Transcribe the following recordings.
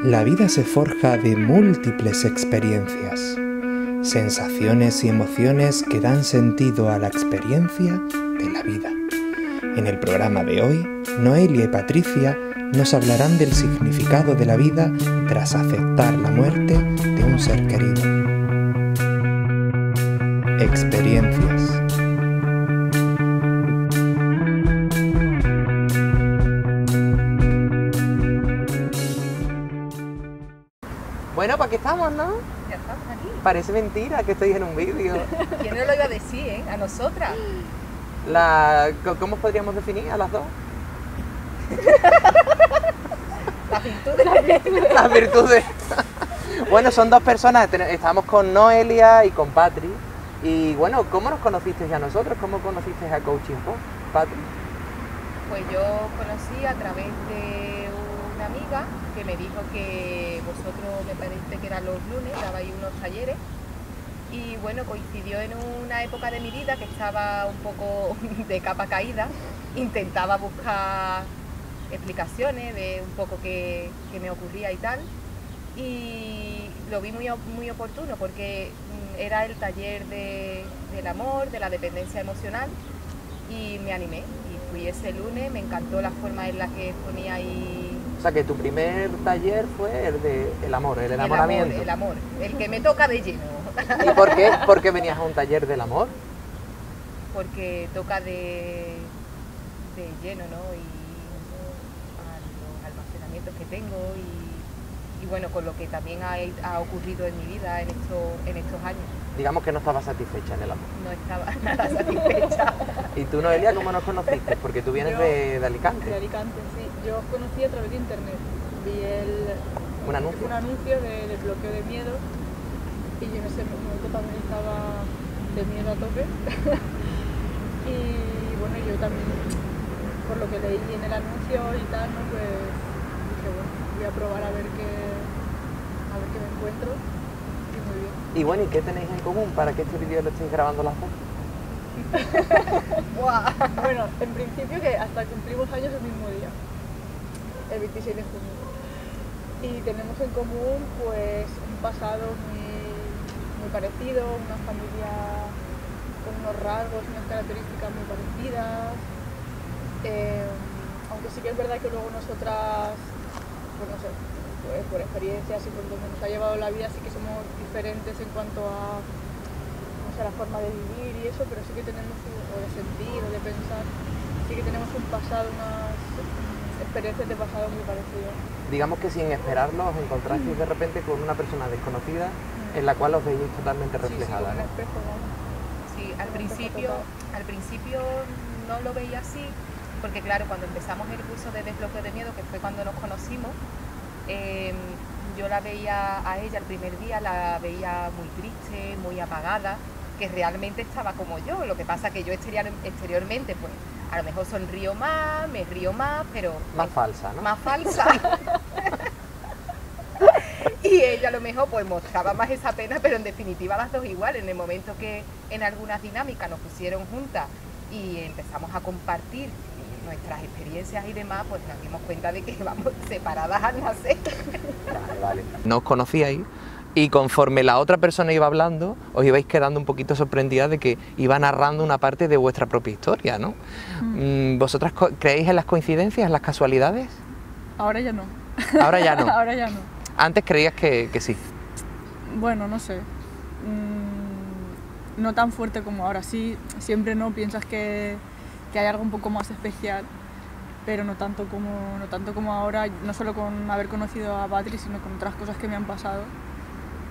La vida se forja de múltiples experiencias, sensaciones y emociones que dan sentido a la experiencia de la vida. En el programa de hoy, Noelia y Patricia nos hablarán del significado de la vida tras aceptar la muerte de un ser querido. Experiencias. Bueno, pues aquí estamos, ¿no? Ya estamos aquí. Parece mentira que estoy en un vídeo. ¿Quién no lo iba a decir, A nosotras. ¿Cómo podríamos definir a las dos? Las virtudes. Las virtudes. Bueno, son dos personas, estamos con Noelia y con Patri. Y bueno, ¿cómo nos conocisteis a nosotros? ¿Cómo conocisteis a Coaching Po, Patri? Pues yo conocí a través de una amiga que me dijo que vosotros, me parece que eran los lunes, dabais unos talleres. Y bueno, coincidió en una época de mi vida que estaba un poco de capa caída. Intentaba buscar explicaciones de un poco qué me ocurría y tal. Y lo vi muy oportuno porque era el taller del amor, de la dependencia emocional, y me animé. Y fui ese lunes, me encantó la forma en la que ponía ahí. O sea, que tu primer taller fue el de el amor, el enamoramiento. El amor, el que me toca de lleno. ¿Y por qué? ¿Por qué venías a un taller del amor? Porque toca de lleno, ¿no? Y a los almacenamientos que tengo y bueno, con lo que también ha ocurrido en mi vida en estos años. Digamos que no estaba satisfecha en el amor. No estaba nada satisfecha. ¿Y tú, Noelia, cómo nos conociste? Porque tú vienes de Alicante. De Alicante, sí. Yo os conocí a través de internet. Vi ¿Un anuncio? Un anuncio de desbloqueo de miedo y yo en ese momento también estaba de miedo a tope. Y bueno, yo también, por lo que leí en el anuncio y tal, ¿no? Pues dije, bueno, voy a probar a ver qué me encuentro. Y muy bien. Y bueno, ¿y qué tenéis en común para que este vídeo lo estéis grabando las dos? Bueno, en principio que hasta cumplimos años el mismo día, el 26 de junio. Y tenemos en común pues un pasado muy parecido, una familia con unos rasgos, unas características muy parecidas. Aunque sí que es verdad que luego nosotras, pues no sé, pues por experiencias y por donde nos ha llevado la vida sí que somos diferentes en cuanto a la forma de vivir y eso, pero sí que tenemos, o de sentir, o de pensar, sí que tenemos un pasado, unas experiencias de pasado muy parecidas. Digamos que sin esperarlo os encontrasteis de repente con una persona desconocida en la cual os veíais totalmente reflejada. Sí, ¿no? espejo, vamos. Sí, al principio no lo veía así, porque claro, cuando empezamos el curso de desbloqueo de miedo, que fue cuando nos conocimos, yo la veía a ella el primer día, la veía muy triste, muy apagada, que realmente estaba como yo. Lo que pasa que yo exteriormente, pues a lo mejor sonrío más, me río más, pero... Más falsa, ¿no? Más falsa. Y ella a lo mejor pues mostraba más esa pena, pero en definitiva las dos igual. En el momento que en algunas dinámicas nos pusieron juntas y empezamos a compartir nuestras experiencias y demás, pues nos dimos cuenta de que íbamos separadas al nacer. Vale. No os conocíais y conforme la otra persona iba hablando, os ibais quedando un poquito sorprendidas de que iba narrando una parte de vuestra propia historia, ¿no? ¿Vosotras creéis en las coincidencias, en las casualidades? Ahora ya no. Ahora ya no. Ahora ya no. Antes creías que sí. Bueno, no sé. No tan fuerte como ahora. Sí, siempre no piensas que hay algo un poco más especial, pero no tanto como ahora, no solo con haber conocido a Patri, sino con otras cosas que me han pasado,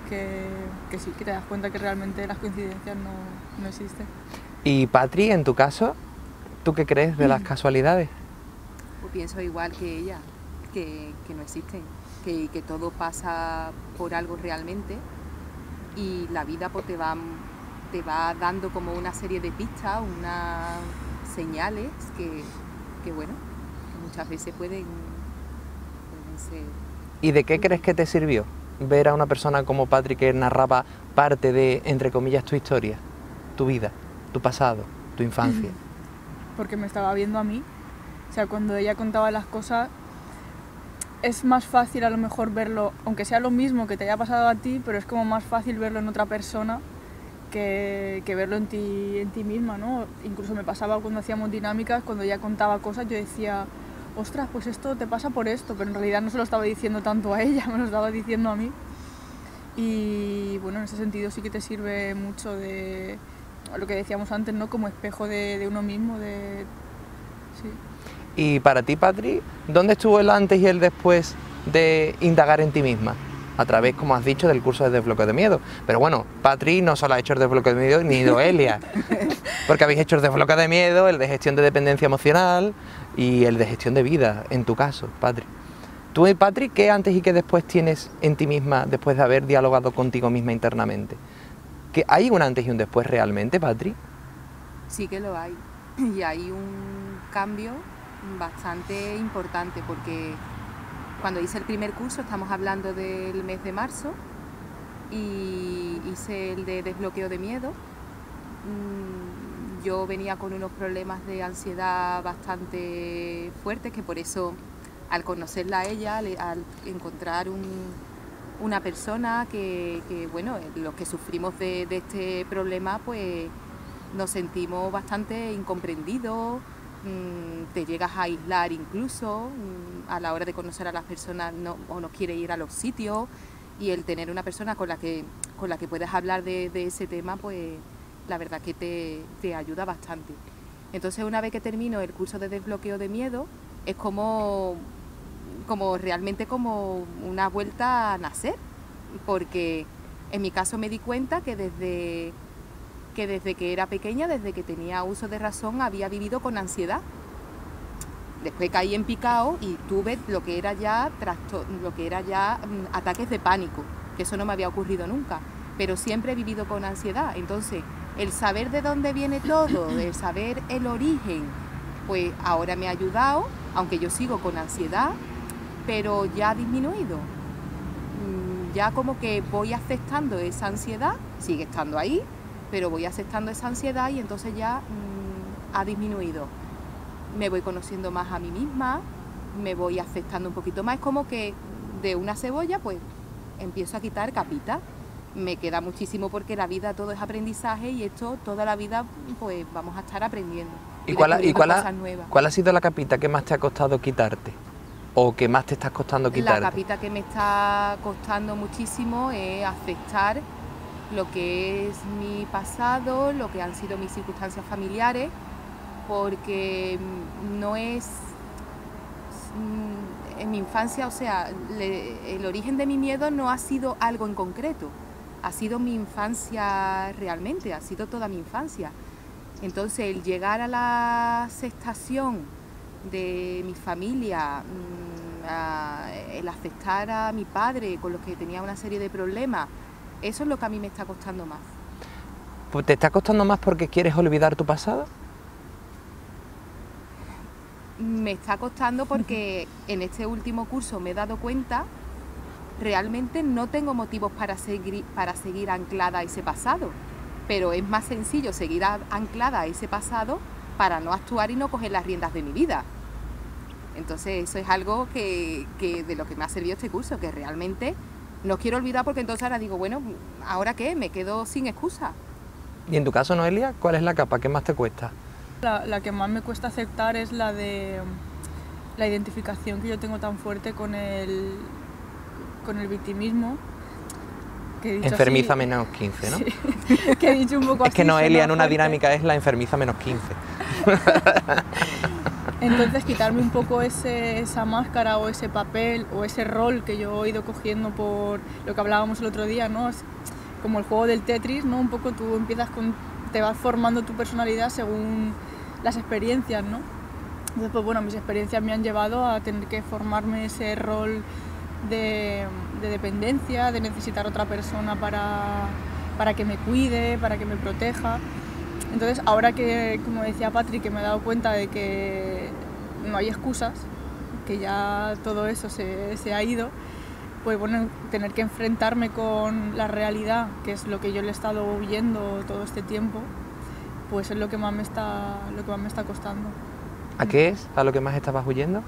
que sí, que te das cuenta que realmente las coincidencias no existen. Y Patri, en tu caso, ¿tú qué crees de las casualidades? Pues pienso igual que ella, que no existen, que todo pasa por algo realmente y la vida pues te va dando como una serie de pistas, unas señales que bueno, que muchas veces pueden ser... ¿Y de qué crees que te sirvió ver a una persona como Patri que narraba parte de, entre comillas, tu historia, tu vida, tu pasado, tu infancia? Porque me estaba viendo a mí. O sea, cuando ella contaba las cosas, es más fácil a lo mejor verlo, aunque sea lo mismo que te haya pasado a ti, pero es como más fácil verlo en otra persona que verlo en ti misma, ¿no? Incluso me pasaba cuando hacíamos dinámicas, cuando ella contaba cosas, yo decía, ostras, pues esto te pasa por esto, pero en realidad no se lo estaba diciendo tanto a ella, me lo estaba diciendo a mí. Y bueno, en ese sentido sí que te sirve mucho de lo que decíamos antes, ¿no? Como espejo de uno mismo, sí. Y para ti, Patri, ¿dónde estuvo el antes y el después de indagar en ti misma? A través, como has dicho, del curso de desbloqueo de miedo. Pero bueno, Patri no solo ha hecho el desbloqueo de miedo, ni Noelia, porque habéis hecho el desbloqueo de miedo, el de gestión de dependencia emocional y el de gestión de vida, en tu caso, Patri. Tú, Patri, ¿qué antes y qué después tienes en ti misma después de haber dialogado contigo misma internamente? ¿Que hay un antes y un después realmente, Patri? Sí que lo hay. Y hay un cambio bastante importante, porque cuando hice el primer curso, estamos hablando del mes de marzo, y hice el de desbloqueo de miedo. Yo venía con unos problemas de ansiedad bastante fuertes, que por eso al conocerla a ella, al encontrar una persona que bueno, los que sufrimos de este problema, pues nos sentimos bastante incomprendidos, te llegas a aislar incluso, a la hora de conocer a las personas o no quiere ir a los sitios, y el tener una persona con la que puedes hablar de ese tema, pues la verdad que te ayuda bastante. Entonces, una vez que termino el curso de desbloqueo de miedo, es como realmente como una vuelta a nacer, porque en mi caso me di cuenta que desde que era pequeña, desde que tenía uso de razón, había vivido con ansiedad. Después caí en picado y tuve lo que era ya ataques de pánico, que eso no me había ocurrido nunca, pero siempre he vivido con ansiedad. Entonces, el saber de dónde viene todo, el saber el origen, pues ahora me ha ayudado, aunque yo sigo con ansiedad, pero ya ha disminuido. Ya como que voy aceptando esa ansiedad, sigue estando ahí, pero voy aceptando esa ansiedad y entonces ya ha disminuido. Me voy conociendo más a mí misma, me voy aceptando un poquito más. Es como que de una cebolla pues empiezo a quitar capitas. Me queda muchísimo porque la vida todo es aprendizaje, y esto toda la vida pues vamos a estar aprendiendo. ¿Y cuál ha sido la capita que más te ha costado quitarte? ¿O que más te está costando quitarte? La capita que me está costando muchísimo es aceptar lo que es mi pasado, lo que han sido mis circunstancias familiares, porque no es en mi infancia, o sea, el origen de mi miedo no ha sido algo en concreto, ha sido mi infancia realmente, ha sido toda mi infancia. Entonces, el llegar a la aceptación de mi familia, el aceptar a mi padre con los que tenía una serie de problemas, eso es lo que a mí me está costando más. Pues ¿te está costando más porque quieres olvidar tu pasado? Me está costando porque en este último curso me he dado cuenta, realmente no tengo motivos para seguir anclada a ese pasado, pero es más sencillo seguir anclada a ese pasado para no actuar y no coger las riendas de mi vida. Entonces eso es algo que de lo que me ha servido este curso, que realmente no quiero olvidar, porque entonces ahora digo, bueno, ¿ahora qué? Me quedo sin excusa. Y en tu caso, Noelia, ¿cuál es la capa que más te cuesta? La que más me cuesta aceptar es la de la identificación que yo tengo tan fuerte con el victimismo. Que he dicho enfermiza así, menos 15, ¿no? Sí, que he dicho un poco así. Es que Noelia en una fuerte. dinámica es la enfermiza menos 15. Entonces, quitarme un poco esa máscara o ese papel o ese rol que yo he ido cogiendo por lo que hablábamos el otro día, ¿no? Es como el juego del Tetris, ¿no? Un poco tú te vas formando tu personalidad según las experiencias, ¿no? Entonces, pues bueno, mis experiencias me han llevado a tener que formarme ese rol de dependencia, de necesitar otra persona para que me cuide, para que me proteja. Entonces, ahora que, como decía Patri, que me he dado cuenta de que no hay excusas, que ya todo eso se ha ido, pues bueno, tener que enfrentarme con la realidad, que es lo que yo le he estado huyendo todo este tiempo, pues es lo que más me está costando. ¿A qué es? ¿A lo que más estabas huyendo?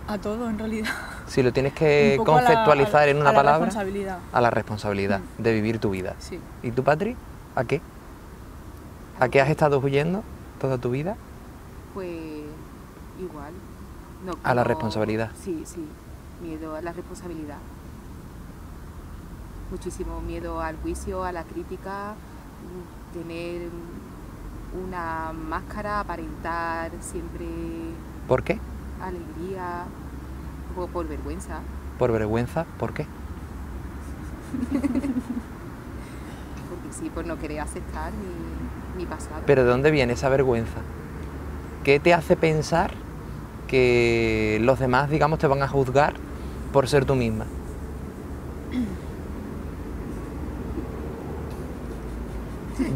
A todo, en realidad. Si lo tienes que Un poco conceptualizar en una a la palabra, responsabilidad. a la responsabilidad de vivir tu vida. Sí. ¿Y tú, Patri? ¿A qué? ¿A qué has estado huyendo toda tu vida? Pues igual. No, A la no- responsabilidad. Sí, sí, miedo a la responsabilidad. Muchísimo miedo al juicio, a la crítica, tener una máscara, aparentar siempre ¿Por qué? alegría, o por vergüenza. ¿Por vergüenza? ¿Por qué? Porque sí, por no querer aceptar mi pasado. ¿Pero de dónde viene esa vergüenza? ¿Qué te hace pensar que los demás, digamos, te van a juzgar por ser tú misma?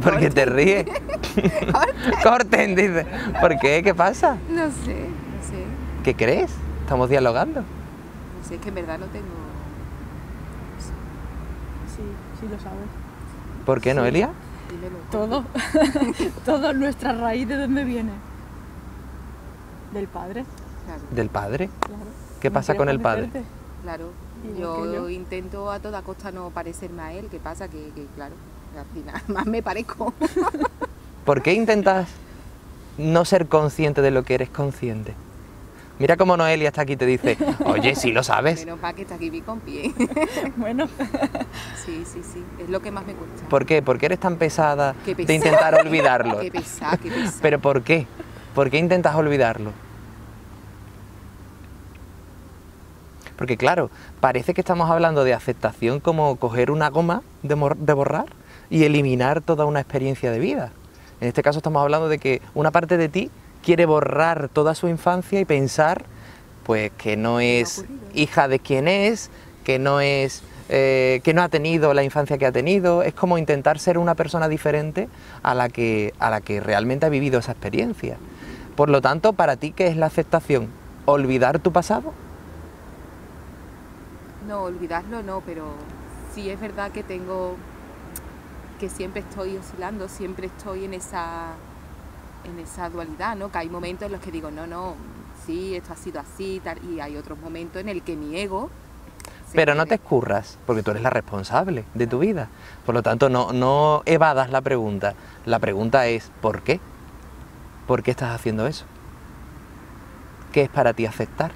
Porque te ríes. Corten, dice. ¿Por qué? ¿Qué pasa? No sé. ¿Qué crees? Estamos dialogando. No sé, es que en verdad no tengo... Sí, lo sabes. ¿Por qué, Noelia? Dímelo. Todo. Todo nuestra raíz, ¿de dónde viene? Del padre, Claro, ¿Del padre? claro. ¿Qué No pasa con quieres el padre? parecerte. claro. Igual que yo. Intento a toda costa no parecerme a él. ¿Qué pasa? Que claro, al final más me parezco. ¿Por qué intentas no ser consciente de lo que eres consciente? Mira cómo Noelia está aquí y te dice, oye, sí lo sabes. Menos para que está aquí mi compi. Bueno, Sí, es lo que más me cuesta. ¿Por qué? ¿Por qué eres tan pesada Qué de pesada. intentar olvidarlo? Qué pesada. ¿Pero por qué? ¿Por qué intentas olvidarlo? Porque claro, parece que estamos hablando de aceptación como coger una goma de borrar y eliminar toda una experiencia de vida. En este caso estamos hablando de que una parte de ti quiere borrar toda su infancia y pensar pues que no es hija de quien es, que no es que no ha tenido la infancia que ha tenido. Es como intentar ser una persona diferente a la que realmente ha vivido esa experiencia. Por lo tanto, para ti, ¿qué es la aceptación? ¿Olvidar tu pasado? No, olvidarlo no, pero sí es verdad que que siempre estoy oscilando, siempre estoy en esa dualidad, ¿no? Que hay momentos en los que digo, no, sí, esto ha sido así, tal, y hay otros momentos en el que mi ego... Pero no te escurras, porque tú eres la responsable de tu vida. Por lo tanto, no evadas la pregunta. La pregunta es, ¿por qué? ¿Por qué estás haciendo eso? ¿Qué es para ti aceptar?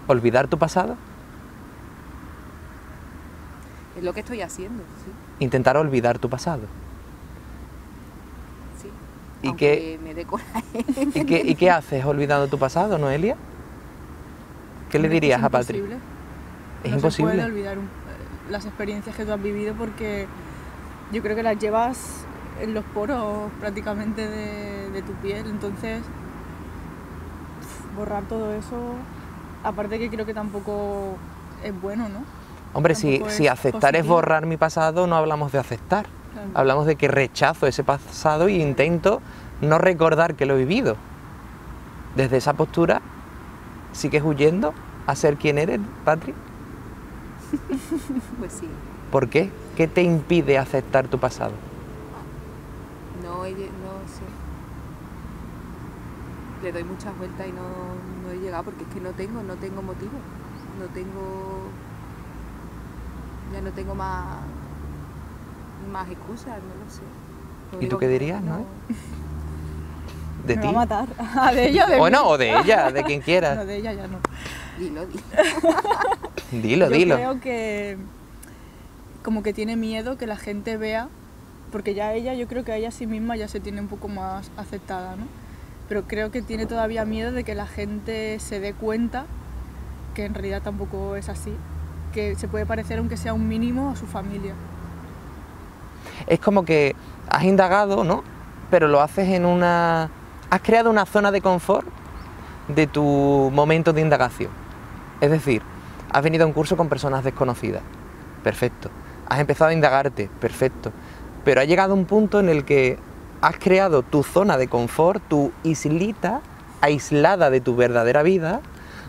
¿Olvidar tu pasado? Es lo que estoy haciendo, sí. Intentar olvidar tu pasado. Sí. ¿Y Aunque me dé coraje. ¿Y qué haces olvidando tu pasado, Noelia? ¿Qué le hombre, dirías es a Patri? imposible. Es No imposible. se puede olvidar las experiencias que tú has vivido porque yo creo que las llevas en los poros prácticamente de tu piel, entonces borrar todo eso, aparte que creo que tampoco es bueno, ¿no? Hombre, Tampoco si es aceptar es positivo. borrar mi pasado, no hablamos de aceptar. Claro. Hablamos de que rechazo ese pasado e intento no recordar que lo he vivido. Desde esa postura, ¿sigues huyendo a ser quien eres, Patri? Pues sí. ¿Por qué? ¿Qué te impide aceptar tu pasado? No sé. Le doy muchas vueltas y no he llegado porque es que no tengo motivo. Ya no tengo más excusas, no lo sé. Lo ¿Y tú único qué que dirías, no? ¿De Me ti? va a matar. Ah, de ella, de Bueno, mí. o de ella, de quien No, quieras. de ella ya no. Dilo. Dilo. Yo creo que como que tiene miedo que la gente vea, porque ya ella, yo creo que a ella sí misma ya se tiene un poco más aceptada, ¿no? Pero creo que tiene todavía miedo de que la gente se dé cuenta que en realidad tampoco es así, que se puede parecer aunque sea un mínimo a su familia. Es como que has indagado, ¿no? Pero lo haces has creado una zona de confort de tu momento de indagación. Es decir, has venido a un curso con personas desconocidas. Perfecto. Has empezado a indagarte. Perfecto. Pero ha llegado un punto en el que has creado tu zona de confort, tu islita aislada de tu verdadera vida,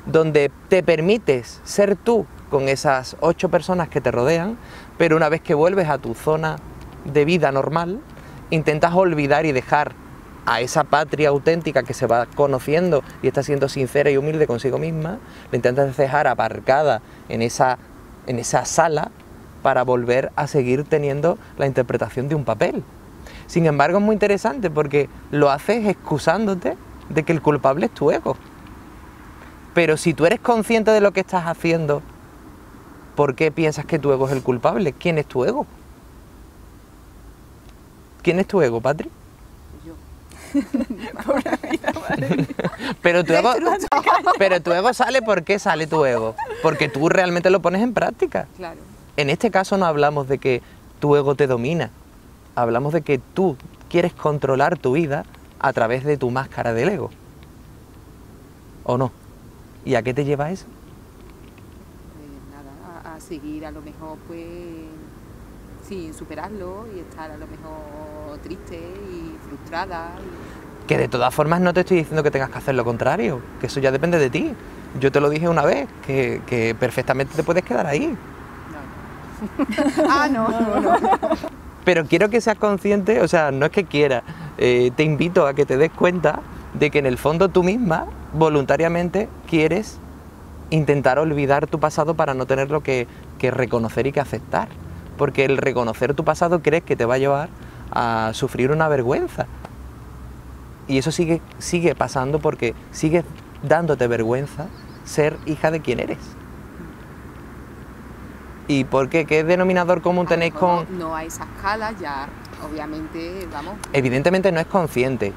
donde te permites ser tú con esas 8 personas que te rodean, pero una vez que vuelves a tu zona de vida normal, intentas olvidar y dejar a esa Patri auténtica que se va conociendo y está siendo sincera y humilde consigo misma, la intentas dejar aparcada en esa sala para volver a seguir teniendo la interpretación de un papel. Sin embargo, es muy interesante porque lo haces excusándote de que el culpable es tu ego. Pero si tú eres consciente de lo que estás haciendo, ¿por qué piensas que tu ego es el culpable? ¿Quién es tu ego? ¿Quién es tu ego, Patri? Pero tu ego sale, ¿por qué sale tu ego? Porque tú realmente lo pones en práctica. Claro. En este caso no hablamos de que tu ego te domina, hablamos de que tú quieres controlar tu vida a través de tu máscara del ego. ¿O no? ¿Y a qué te lleva eso? Nada, a seguir a lo mejor pues sin superarlo y estar a lo mejor triste y frustrada. Que de todas formas no te estoy diciendo que tengas que hacer lo contrario, que eso ya depende de ti. Yo te lo dije una vez, que perfectamente te puedes quedar ahí. No. No. Pero quiero que seas consciente, o sea, no es que quiera, te invito a que te des cuenta de que en el fondo tú misma, voluntariamente, quieres intentar olvidar tu pasado para no tenerlo que reconocer y que aceptar. Porque el reconocer tu pasado crees que te va a llevar a sufrir una vergüenza. Y eso sigue pasando porque sigues dándote vergüenza ser hija de quien eres. ¿Y por qué? ¿Qué denominador común tenéis con...? No a esa escala, ya obviamente, vamos... Evidentemente no es consciente,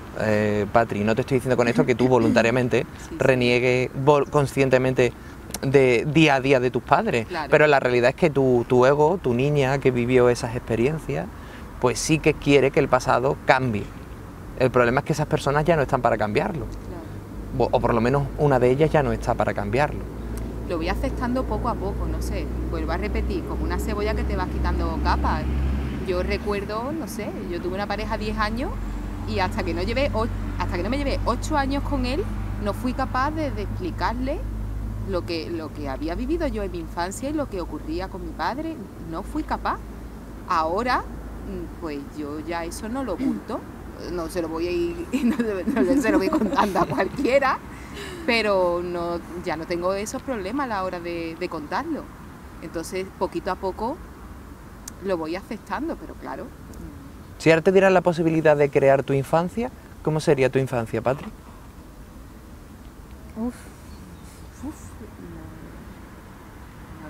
Patri, no te estoy diciendo con esto que tú voluntariamente sí. reniegues conscientemente de día a día de tus padres, Claro. Pero la realidad es que tu ego, tu niña que vivió esas experiencias, pues sí que quiere que el pasado cambie. El problema es que esas personas ya no están para cambiarlo, Claro. o por lo menos una de ellas ya no está para cambiarlo. Lo voy aceptando poco a poco, no sé, vuelvo a repetir, como una cebolla que te vas quitando capas. Yo recuerdo, no sé, yo tuve una pareja 10 años y hasta que no me llevé 8 años con él, no fui capaz de explicarle lo que había vivido yo en mi infancia y lo que ocurría con mi padre, no fui capaz. Ahora, pues yo ya eso no lo oculto, no se lo voy contando a cualquiera, pero ya no tengo esos problemas a la hora de contarlo. Entonces, poquito a poco lo voy aceptando, pero claro. Si ahora te dieran la posibilidad de crear tu infancia, ¿cómo sería tu infancia, Patri?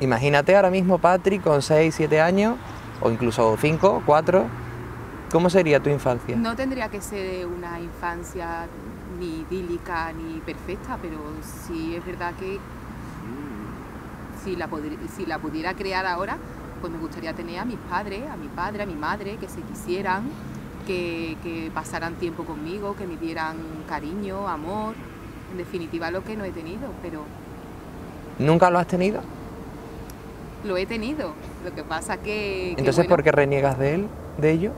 Imagínate ahora mismo, Patri, con 6, 7 años, o incluso 5, 4, ¿cómo sería tu infancia? No tendría que ser una infancia ni idílica ni perfecta, pero sí es verdad que si la pudiera crear ahora, pues me gustaría tener a mis padres, a mi padre, a mi madre, que se quisieran, que pasaran tiempo conmigo, que me dieran cariño, amor, en definitiva lo que no he tenido, pero... ¿Nunca lo has tenido? Lo he tenido, lo que pasa que... Entonces, bueno, ¿por qué reniegas de ello?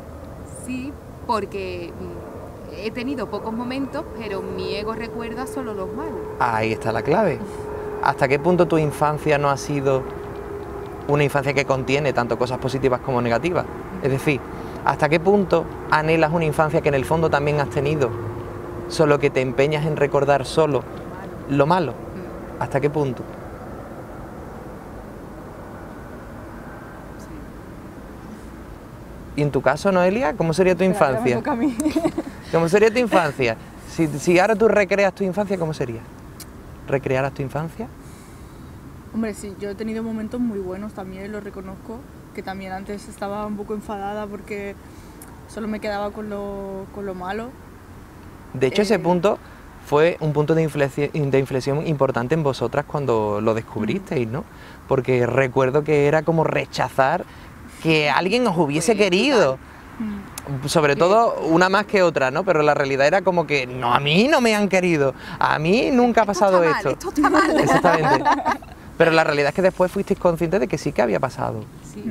Sí, porque he tenido pocos momentos, pero mi ego recuerda solo los malos. Ahí está la clave. ¿Hasta qué punto tu infancia no ha sido una infancia que contiene tanto cosas positivas como negativas? Es decir, ¿hasta qué punto anhelas una infancia que en el fondo también has tenido, solo que te empeñas en recordar solo lo malo? ¿Hasta qué punto? ¿Y en tu caso, Noelia, cómo sería tu infancia? ¿Cómo sería tu infancia? Si ahora tú recreas tu infancia, ¿cómo sería? ¿Recrearas tu infancia? Hombre, sí, yo he tenido momentos muy buenos también, lo reconozco, que también antes estaba un poco enfadada porque solo me quedaba con lo malo. De hecho, ese punto fue un punto de inflexión importante en vosotras cuando lo descubristeis, ¿no? Porque recuerdo que era como rechazar que alguien os hubiese querido. Sobre todo una más que otra, ¿no? Pero la realidad era como que no, a mí no me han querido, a mí nunca ha pasado esto. Esto está mal. Exactamente. Pero la realidad es que después fuisteis conscientes de que sí que había pasado. Sí.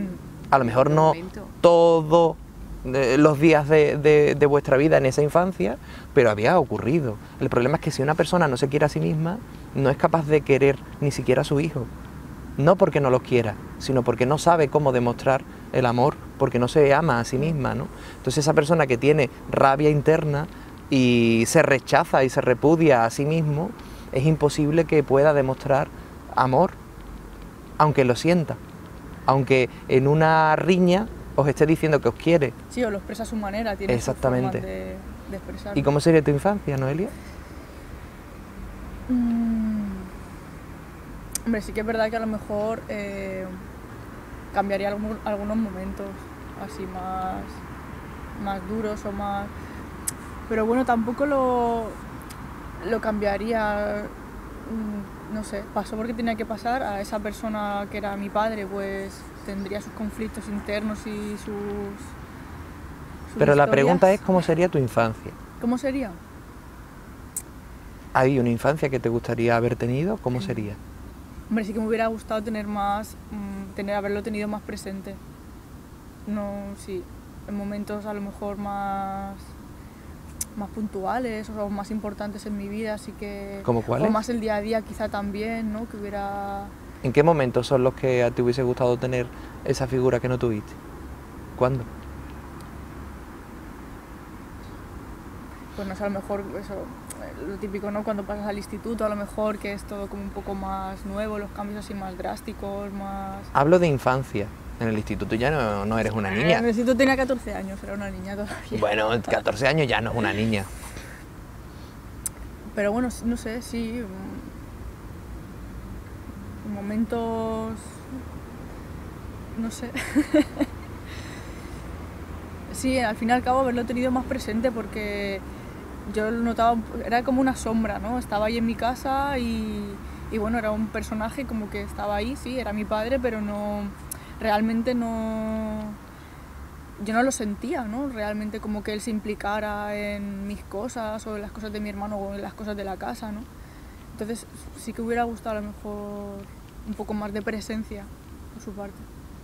A lo mejor no todos los días de vuestra vida en esa infancia, pero había ocurrido. El problema es que si una persona no se quiere a sí misma, no es capaz de querer ni siquiera a su hijo. No porque no los quiera, sino porque no sabe cómo demostrar el amor, porque no se ama a sí misma, ¿no? Entonces esa persona que tiene rabia interna y se rechaza y se repudia a sí mismo, es imposible que pueda demostrar amor, aunque lo sienta, aunque en una riña os esté diciendo que os quiere. Sí, o lo expresa a su manera, tiene sus Exactamente. formas de expresarlo. ¿Y cómo sería tu infancia, Noelia? Hombre, sí que es verdad que a lo mejor cambiaría algunos momentos así más duros o más... Pero bueno, tampoco lo cambiaría, no sé, pasó porque tenía que pasar. A esa persona que era mi padre, pues tendría sus conflictos internos y sus Pero la historias. pregunta es, ¿cómo sería tu infancia? ¿Cómo sería? ¿Hay una infancia que te gustaría haber tenido? ¿Cómo sería? Hombre, sí que me hubiera gustado tener más, haberlo tenido más presente. No, sí, en momentos a lo mejor más puntuales o más importantes en mi vida, así que... ¿Cómo cuáles? O más el día a día quizá también, ¿no? Que hubiera... ¿En qué momentos son los que a ti hubiese gustado tener esa figura que no tuviste? ¿Cuándo? Pues no sé, a lo mejor eso, lo típico, ¿no? Cuando pasas al instituto, a lo mejor que es todo como un poco más nuevo, los cambios así más drásticos, más... Hablo de infancia. En el instituto ya no eres una niña. En el instituto tenía 14 años, era una niña todavía. Bueno, 14 años ya no es una niña. Pero bueno, no sé, sí. Momentos... No sé. Sí, al fin y al cabo haberlo tenido más presente porque yo lo notaba, era como una sombra, ¿no? Estaba ahí en mi casa y bueno, era un personaje como que estaba ahí, sí, era mi padre, pero no... Realmente no... Yo no lo sentía, ¿no? Realmente como que él se implicara en mis cosas o en las cosas de mi hermano o en las cosas de la casa, ¿no? Entonces sí que hubiera gustado a lo mejor un poco más de presencia por su parte.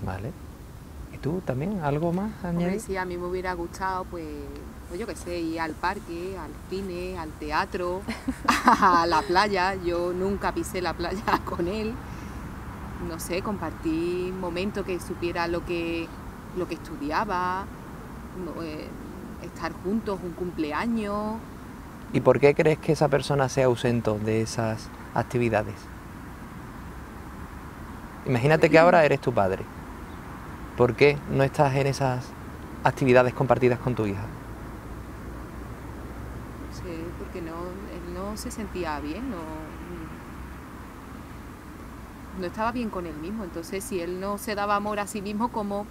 Vale. ¿Y tú también? ¿Algo más añadir? Hombre, sí, a mí me hubiera gustado, pues yo qué sé, ir al parque, al cine, al teatro, a la playa. Yo nunca pisé la playa con él. No sé, compartir momentos que supiera lo que estudiaba, estar juntos, un cumpleaños. ¿Y por qué crees que esa persona sea ausente de esas actividades? Imagínate que ahora eres tu padre. ¿Por qué no estás en esas actividades compartidas con tu hija? No sé, porque él no se sentía bien, no estaba bien con él mismo. Entonces, si él no se daba amor a sí mismo, ¿cómo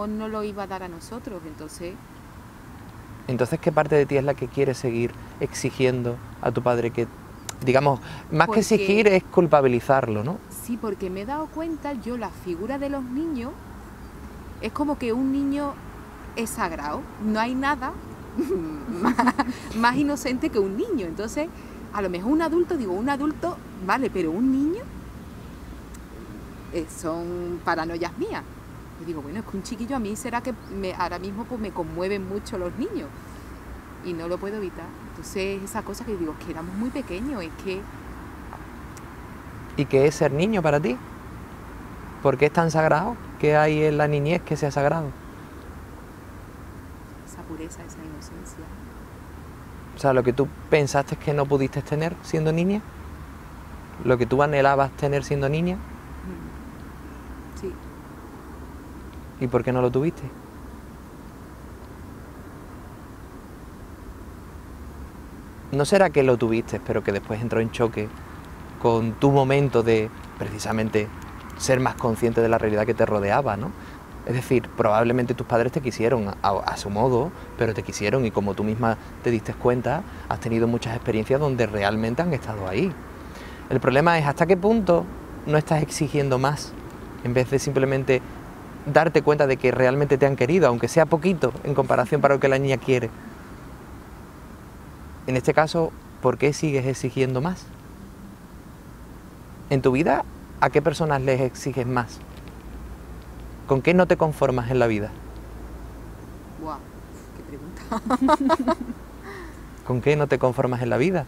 no lo iba a dar a nosotros? Entonces, ¿qué parte de ti es la que quiere seguir exigiendo a tu padre que, digamos, más que exigir es culpabilizarlo, ¿no? Sí, porque me he dado cuenta, yo la figura de los niños, es como que un niño es sagrado, no hay nada más inocente que un niño. Entonces, a lo mejor un adulto, vale, pero un niño son paranoias mías. Yo digo, bueno, es que un chiquillo, a mí será que ahora mismo pues me conmueven mucho los niños y no lo puedo evitar. Entonces, esa cosa que digo, es que éramos muy pequeños, es que... ¿Y qué es ser niño para ti? ¿Por qué es tan sagrado? ¿Qué hay en la niñez que sea sagrado? Esa pureza, esa inocencia. O sea, lo que tú pensaste que no pudiste tener siendo niña, lo que tú anhelabas tener siendo niña. Sí. ¿Y por qué no lo tuviste? ¿No será que lo tuviste, pero que después entró en choque con tu momento de, precisamente, ser más consciente de la realidad que te rodeaba, ¿no? Es decir, probablemente tus padres te quisieron a su modo, pero te quisieron y como tú misma te diste cuenta, has tenido muchas experiencias donde realmente han estado ahí. El problema es hasta qué punto no estás exigiendo más, en vez de simplemente darte cuenta de que realmente te han querido, aunque sea poquito en comparación para lo que la niña quiere. En este caso, ¿por qué sigues exigiendo más? En tu vida, ¿a qué personas les exiges más? ¿Con qué no te conformas en la vida? Guau, qué pregunta. ¿Con qué no te conformas en la vida?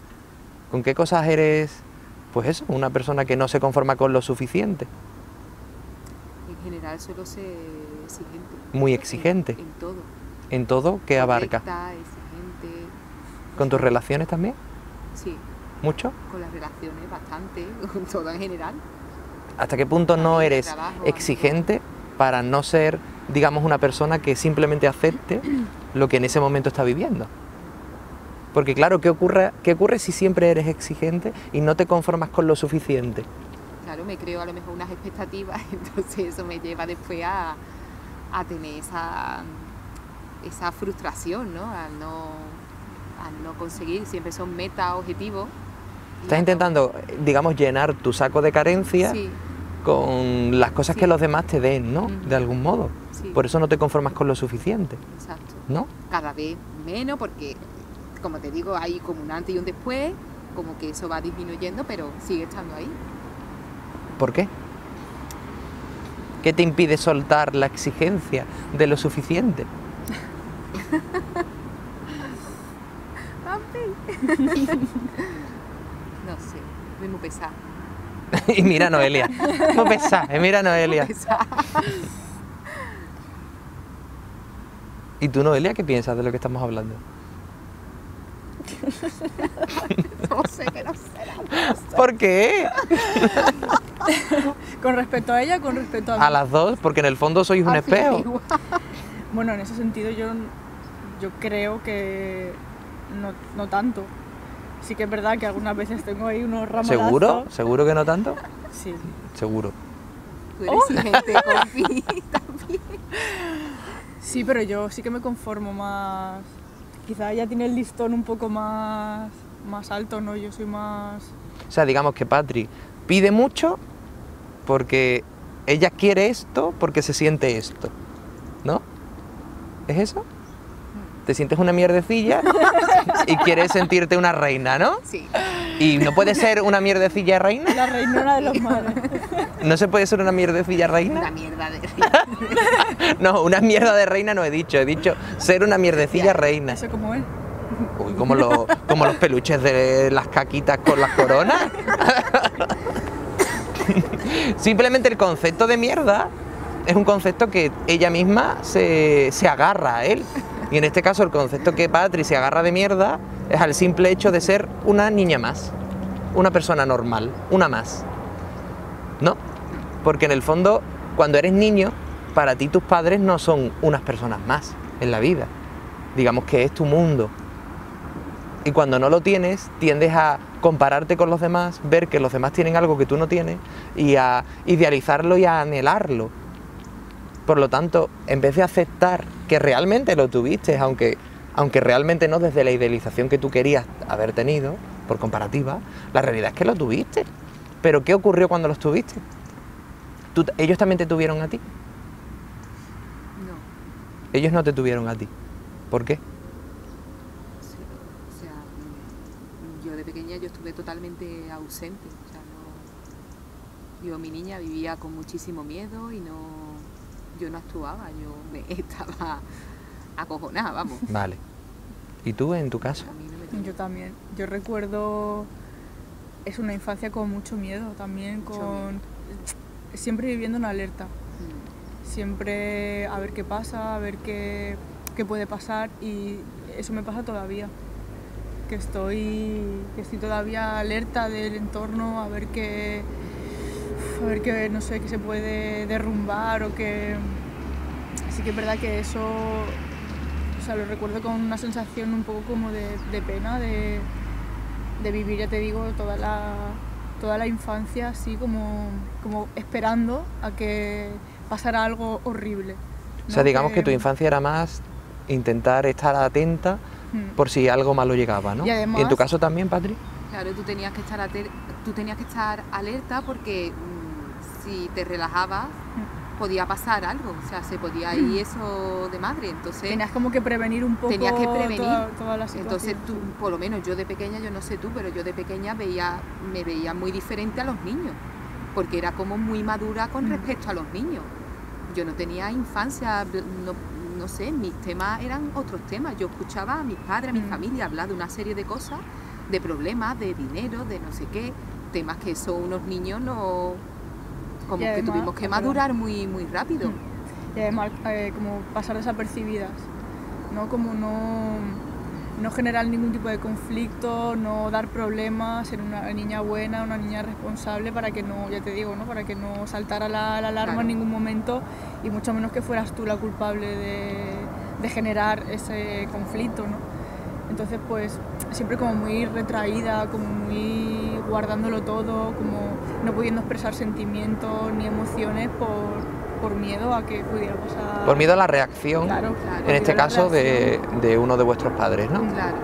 ¿Con qué cosas eres, pues eso, una persona que no se conforma con lo suficiente? En general suelo ser exigente. Muy exigente. En todo. ¿En todo? ¿Qué abarca? Correcta, exigente. ¿Con tus relaciones también? Sí, ¿Mucho? con las relaciones bastante, con todo en general. ¿Hasta qué punto no Familia, eres trabajo, exigente para no ser, digamos, una persona que simplemente acepte lo que en ese momento está viviendo? Porque claro, ¿qué ocurre si siempre eres exigente y no te conformas con lo suficiente? Claro, me creo a lo mejor unas expectativas, entonces eso me lleva después a tener esa frustración, ¿no? Al no conseguir, siempre son metas, objetivos. Estás intentando, digamos, llenar tu saco de carencias Sí, con las cosas Sí. que los demás te den, ¿no? Ujú. De algún modo. sí, Por eso no te conformas con lo suficiente, exacto. ¿no? Cada vez menos porque, como te digo, hay como un antes y un después, como que eso va disminuyendo, pero sigue estando ahí. ¿Por qué? ¿Qué te impide soltar la exigencia de lo suficiente? No sé, es muy pesado. Y mira a Noelia, muy pesada, mira a Noelia. ¿Y tú, Noelia, qué piensas de lo que estamos hablando? No sé, que no sé. ¿Por qué? Con respecto a ella, con respecto a mí. A las dos, porque en el fondo sois un Al final espejo. igual. Bueno, en ese sentido yo creo que no tanto. Sí que es verdad que algunas veces tengo ahí unos ramalazos. ¿Seguro? ¿Seguro que no tanto? Sí. Seguro. Tú eres exigente, Confi, también. Sí, pero yo sí que me conformo más. Quizá ella tiene el listón un poco más alto, ¿no? Yo soy más... O sea, digamos que Patri pide mucho porque ella quiere esto, porque se siente esto, ¿no? ¿Es eso? Te sientes una mierdecilla y quieres sentirte una reina, ¿no? Sí. Y no puede ser una mierdecilla reina. La reinona de los mares. ¿No se puede ser una mierdecilla Una reina? mierda de... No, una mierda de reina no he dicho ser una mierdecilla reina. Eso como es. Uy, como los peluches de las caquitas con las coronas. Simplemente el concepto de mierda es un concepto que ella misma se agarra a él. Y en este caso el concepto que Patri se agarra de mierda es al simple hecho de ser una niña más, una persona normal, una más. ¿No? Porque en el fondo, cuando eres niño, para ti tus padres no son unas personas más en la vida. Digamos que es tu mundo. Y cuando no lo tienes, tiendes a compararte con los demás, ver que los demás tienen algo que tú no tienes y a idealizarlo y a anhelarlo. Por lo tanto, en vez de aceptar que realmente lo tuviste, aunque realmente no desde la idealización que tú querías haber tenido, por comparativa, la realidad es que lo tuviste. Pero ¿qué ocurrió cuando los tuviste? ¿Ellos también te tuvieron a ti? No, Ellos no te tuvieron a ti. ¿Por qué? sí, o sea, yo de pequeña yo estuve totalmente ausente, o sea, no, yo mi niña vivía con muchísimo miedo y yo no actuaba, yo me estaba acojonada, vamos. Vale. ¿Y tú, en tu caso? A mí no me tenía- Yo también. Yo recuerdo... Es una infancia con mucho miedo también, Mucho con... Siempre viviendo en alerta. Mm, Siempre a ver qué pasa, a ver qué puede pasar y eso me pasa todavía. Que estoy todavía alerta del entorno, a ver qué no sé, qué se puede derrumbar o que... Sí que es verdad que eso, o sea, lo recuerdo con una sensación un poco como de pena, de vivir, ya te digo, toda la infancia así como esperando a que pasara algo horrible, O sea, ¿no? digamos que tu infancia era más intentar estar atenta Mm. por si algo malo llegaba, ¿no? Y además- en tu caso también, Patri? Claro, tú tenías que estar alerta porque si te relajabas podía pasar algo, o sea, se podía ir eso de madre, entonces Tenías como que prevenir un poco Tenías que prevenir. toda la situación. entonces tú, por lo menos yo de pequeña, yo no sé tú, pero yo de pequeña me veía muy diferente a los niños, porque era como muy madura con respecto a los niños. Yo no tenía infancia, no sé, mis temas eran otros temas. Yo escuchaba a mis padres, a mi familia hablar de una serie de cosas, de problemas, de dinero, de no sé qué, temas que son unos niños no... Como Y que además, tuvimos que es verdad. madurar muy, muy rápido. Y además como pasar desapercibidas, ¿no? Como no no generar ningún tipo de conflicto, no dar problemas, ser una niña buena, una niña responsable para que no, ya te digo, ¿no? Para que no saltara la alarma en ningún momento y mucho menos que fueras tú la culpable de generar ese conflicto, ¿no? Entonces pues siempre como muy retraída, como muy guardándolo todo, como no pudiendo expresar sentimientos ni emociones por miedo a que pudiera pasar. Por miedo a la reacción, Claro, en este caso de uno de vuestros padres, ¿no? Claro.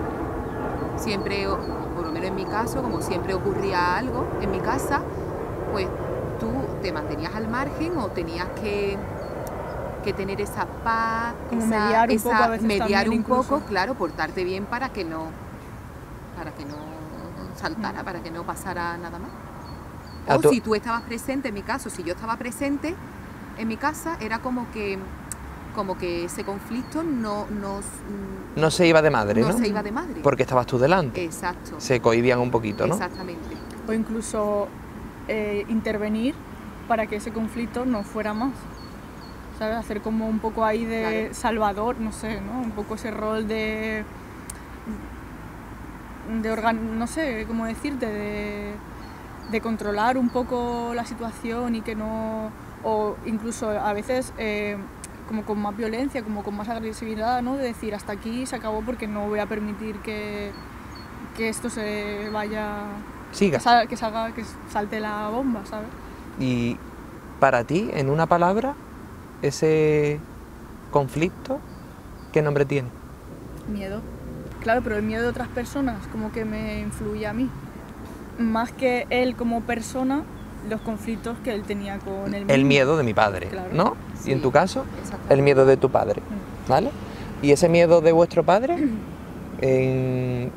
Siempre, por lo menos en mi caso, como siempre ocurría algo en mi casa, pues tú te mantenías al margen o tenías que tener esa paz, Como mediar un poco a veces mediar también un incluso. poco, claro, portarte bien para que no saltara, para que no pasara nada más. Ah, O tú- si tú estabas presente, en mi caso, si yo estaba presente en mi casa, era como que ese conflicto no se iba de madre, ¿no? se iba de madre. Porque estabas tú delante. Exacto. Se cohibían un poquito, ¿no? Exactamente. O incluso intervenir para que ese conflicto no fuera más. ¿Sabes? Hacer como un poco ahí de Claro. salvador, no sé, ¿no? Un poco ese rol no sé cómo decirte, de controlar un poco la situación y que no, o incluso a veces como con más violencia, como con más agresividad, ¿no? De decir hasta aquí se acabó porque no voy a permitir que esto se vaya, Siga. que salte la bomba, ¿sabes? Y para ti, en una palabra, ese conflicto, ¿qué nombre tiene? Miedo. Claro, pero el miedo de otras personas como que me influye a mí. Más que él como persona, los conflictos que él tenía con él mismo. El miedo de mi padre, Claro. ¿no? Sí, y en tu caso, exactamente. el miedo de tu padre, ¿vale? Y ese miedo de vuestro padre,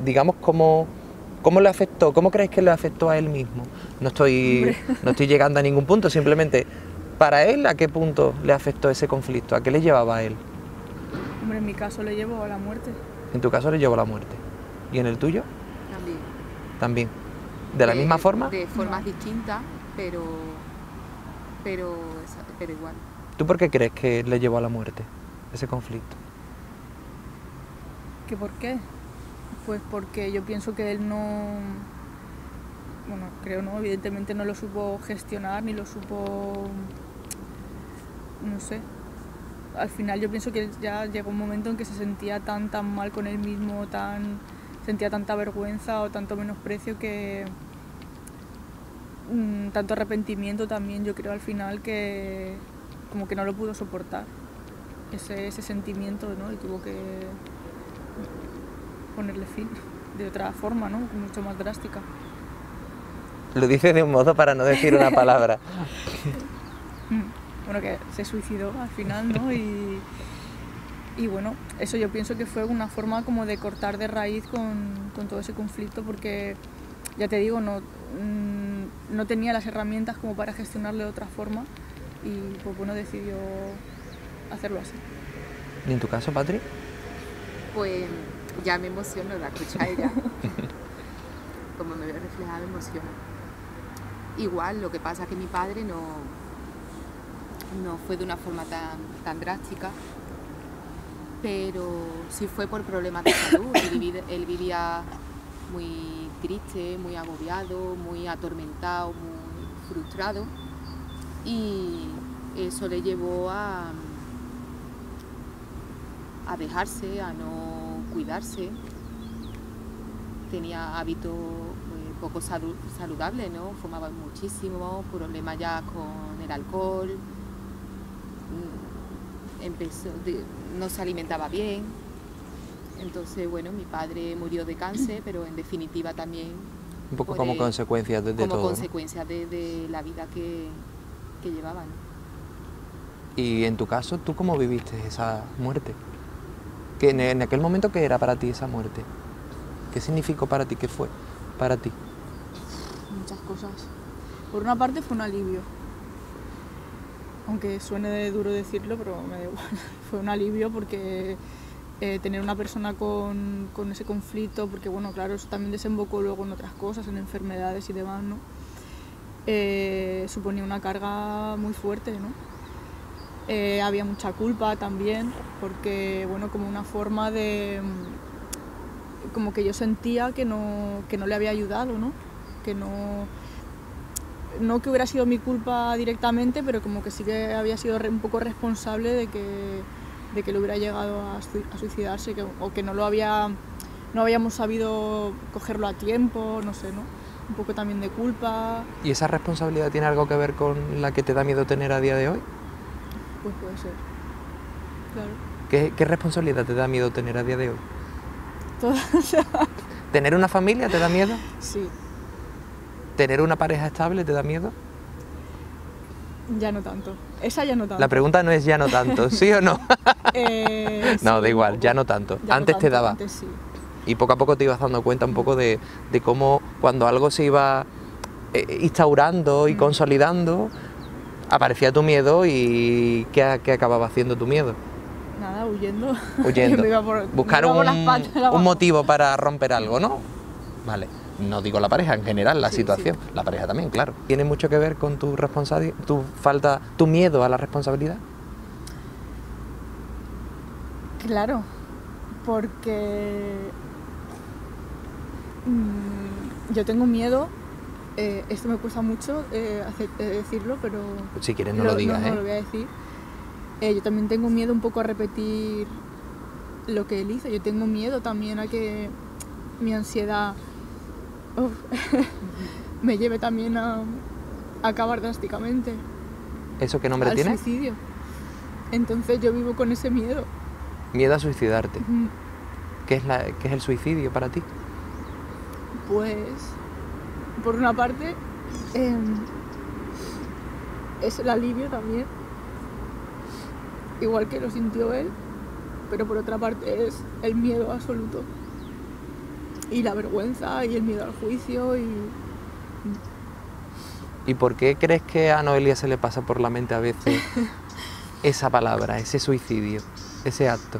digamos, ¿cómo le afectó? ¿Cómo crees que le afectó a él mismo? No estoy llegando a ningún punto, simplemente, para él, ¿a qué punto le afectó ese conflicto? ¿A qué le llevaba a él? Hombre, en mi caso le llevo a la muerte. En tu caso le llevó a la muerte. ¿Y en el tuyo? También. También. ¿De la misma forma? De formas distintas, pero igual. ¿Tú por qué crees que le llevó a la muerte ese conflicto? ¿Que por qué? Pues porque yo pienso que él no... Bueno, creo, ¿no? Evidentemente no lo supo gestionar, ni lo supo... No sé. Al final yo pienso que ya llegó un momento en que se sentía tan mal con él mismo, sentía tanta vergüenza o tanto menosprecio que... tanto arrepentimiento también, yo creo al final que como que no lo pudo soportar ese sentimiento, ¿no? Y tuvo que ponerle fin de otra forma, ¿no? Mucho más drástica. Lo dices de un modo para no decir una palabra. Bueno, que se suicidó al final, ¿no? Y bueno, eso yo pienso que fue una forma como de cortar de raíz con todo ese conflicto, porque ya te digo, no tenía las herramientas como para gestionarlo de otra forma y pues bueno, decidió hacerlo así. ¿Y en tu caso, Patri? Pues ya me emociono la escucha ella. Como me veo reflejada, me emociona. Igual, lo que pasa es que mi padre no fue de una forma tan drástica, pero sí fue por problemas de salud. Él vivía muy triste, muy agobiado, muy atormentado, muy frustrado, y eso le llevó a dejarse, a no cuidarse. Tenía hábitos poco saludables, ¿no? Fumaba muchísimo, problemas ya con el alcohol, no se alimentaba bien. Entonces, bueno, mi padre murió de cáncer, pero en definitiva también... Un poco como consecuencia de todo, como ¿no? consecuencia de la vida que llevaba, ¿no? Y en tu caso, ¿tú cómo viviste esa muerte? ¿Que en aquel momento qué era para ti esa muerte? ¿Qué significó para ti? ¿Qué fue para ti? Muchas cosas. Por una parte fue un alivio, aunque suene duro decirlo, pero me da igual. Fue un alivio porque tener una persona con ese conflicto, porque bueno, claro, eso también desembocó luego en otras cosas, en enfermedades y demás, ¿no? Suponía una carga muy fuerte, ¿no? Había mucha culpa también, porque bueno, como una forma de como que yo sentía que no le había ayudado, ¿no? Que no que hubiera sido mi culpa directamente, pero como que sí que había sido un poco responsable de que le hubiera llegado a suicidarse, o que no habíamos sabido cogerlo a tiempo, no sé, ¿no? Un poco también de culpa. ¿Y esa responsabilidad tiene algo que ver con la que te da miedo tener a día de hoy? Pues puede ser, claro. ¿Qué responsabilidad te da miedo tener a día de hoy? Todas. ¿Tener una familia te da miedo? Sí. ¿Tener una pareja estable te da miedo? Ya no tanto. Esa ya no tanto. La pregunta no es ya no tanto, ¿sí o no? No, sí, da igual, ya no tanto. Ya Antes no te tanto, daba. Antes sí. Y poco a poco te ibas dando cuenta un poco de cómo cuando algo se iba instaurando y consolidando, aparecía tu miedo y ¿qué acababa haciendo tu miedo? Nada, huyendo. Huyendo. Buscar un un motivo para romper algo, ¿no? Vale. No digo la pareja, en general, la situación. Sí. La pareja también, claro. ¿Tiene mucho que ver con tu responsabilidad, tu miedo a la responsabilidad? Claro, porque yo tengo miedo, esto me cuesta mucho decirlo, pero... Si quieres no lo digas, no lo voy a decir. Yo también tengo miedo un poco a repetir lo que él hizo. Yo tengo miedo también a que mi ansiedad me lleve también a acabar drásticamente. ¿Eso qué nombre tiene? Al suicidio. Entonces yo vivo con ese miedo. Miedo a suicidarte. ¿Qué es el suicidio para ti? Pues, por una parte, es el alivio también, igual que lo sintió él, pero por otra parte es el miedo absoluto. Y la vergüenza y el miedo al juicio ¿Y por qué crees que a Noelia se le pasa por la mente a veces esa palabra, ese suicidio, ese acto?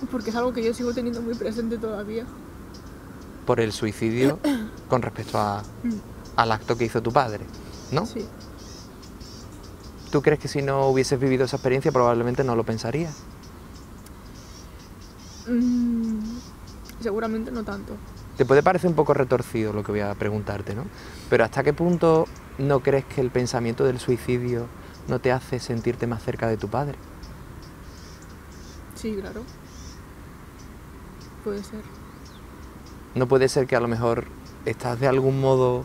Porque es algo que yo sigo teniendo muy presente todavía. Por el suicidio con respecto al acto que hizo tu padre, ¿no? Sí. ¿Tú crees que si no hubieses vivido esa experiencia probablemente no lo pensarías? Seguramente no tanto. Te puede parecer un poco retorcido lo que voy a preguntarte, ¿no? Pero ¿hasta qué punto no crees que el pensamiento del suicidio no te hace sentirte más cerca de tu padre? Sí, claro. Puede ser. ¿No puede ser que a lo mejor estás de algún modo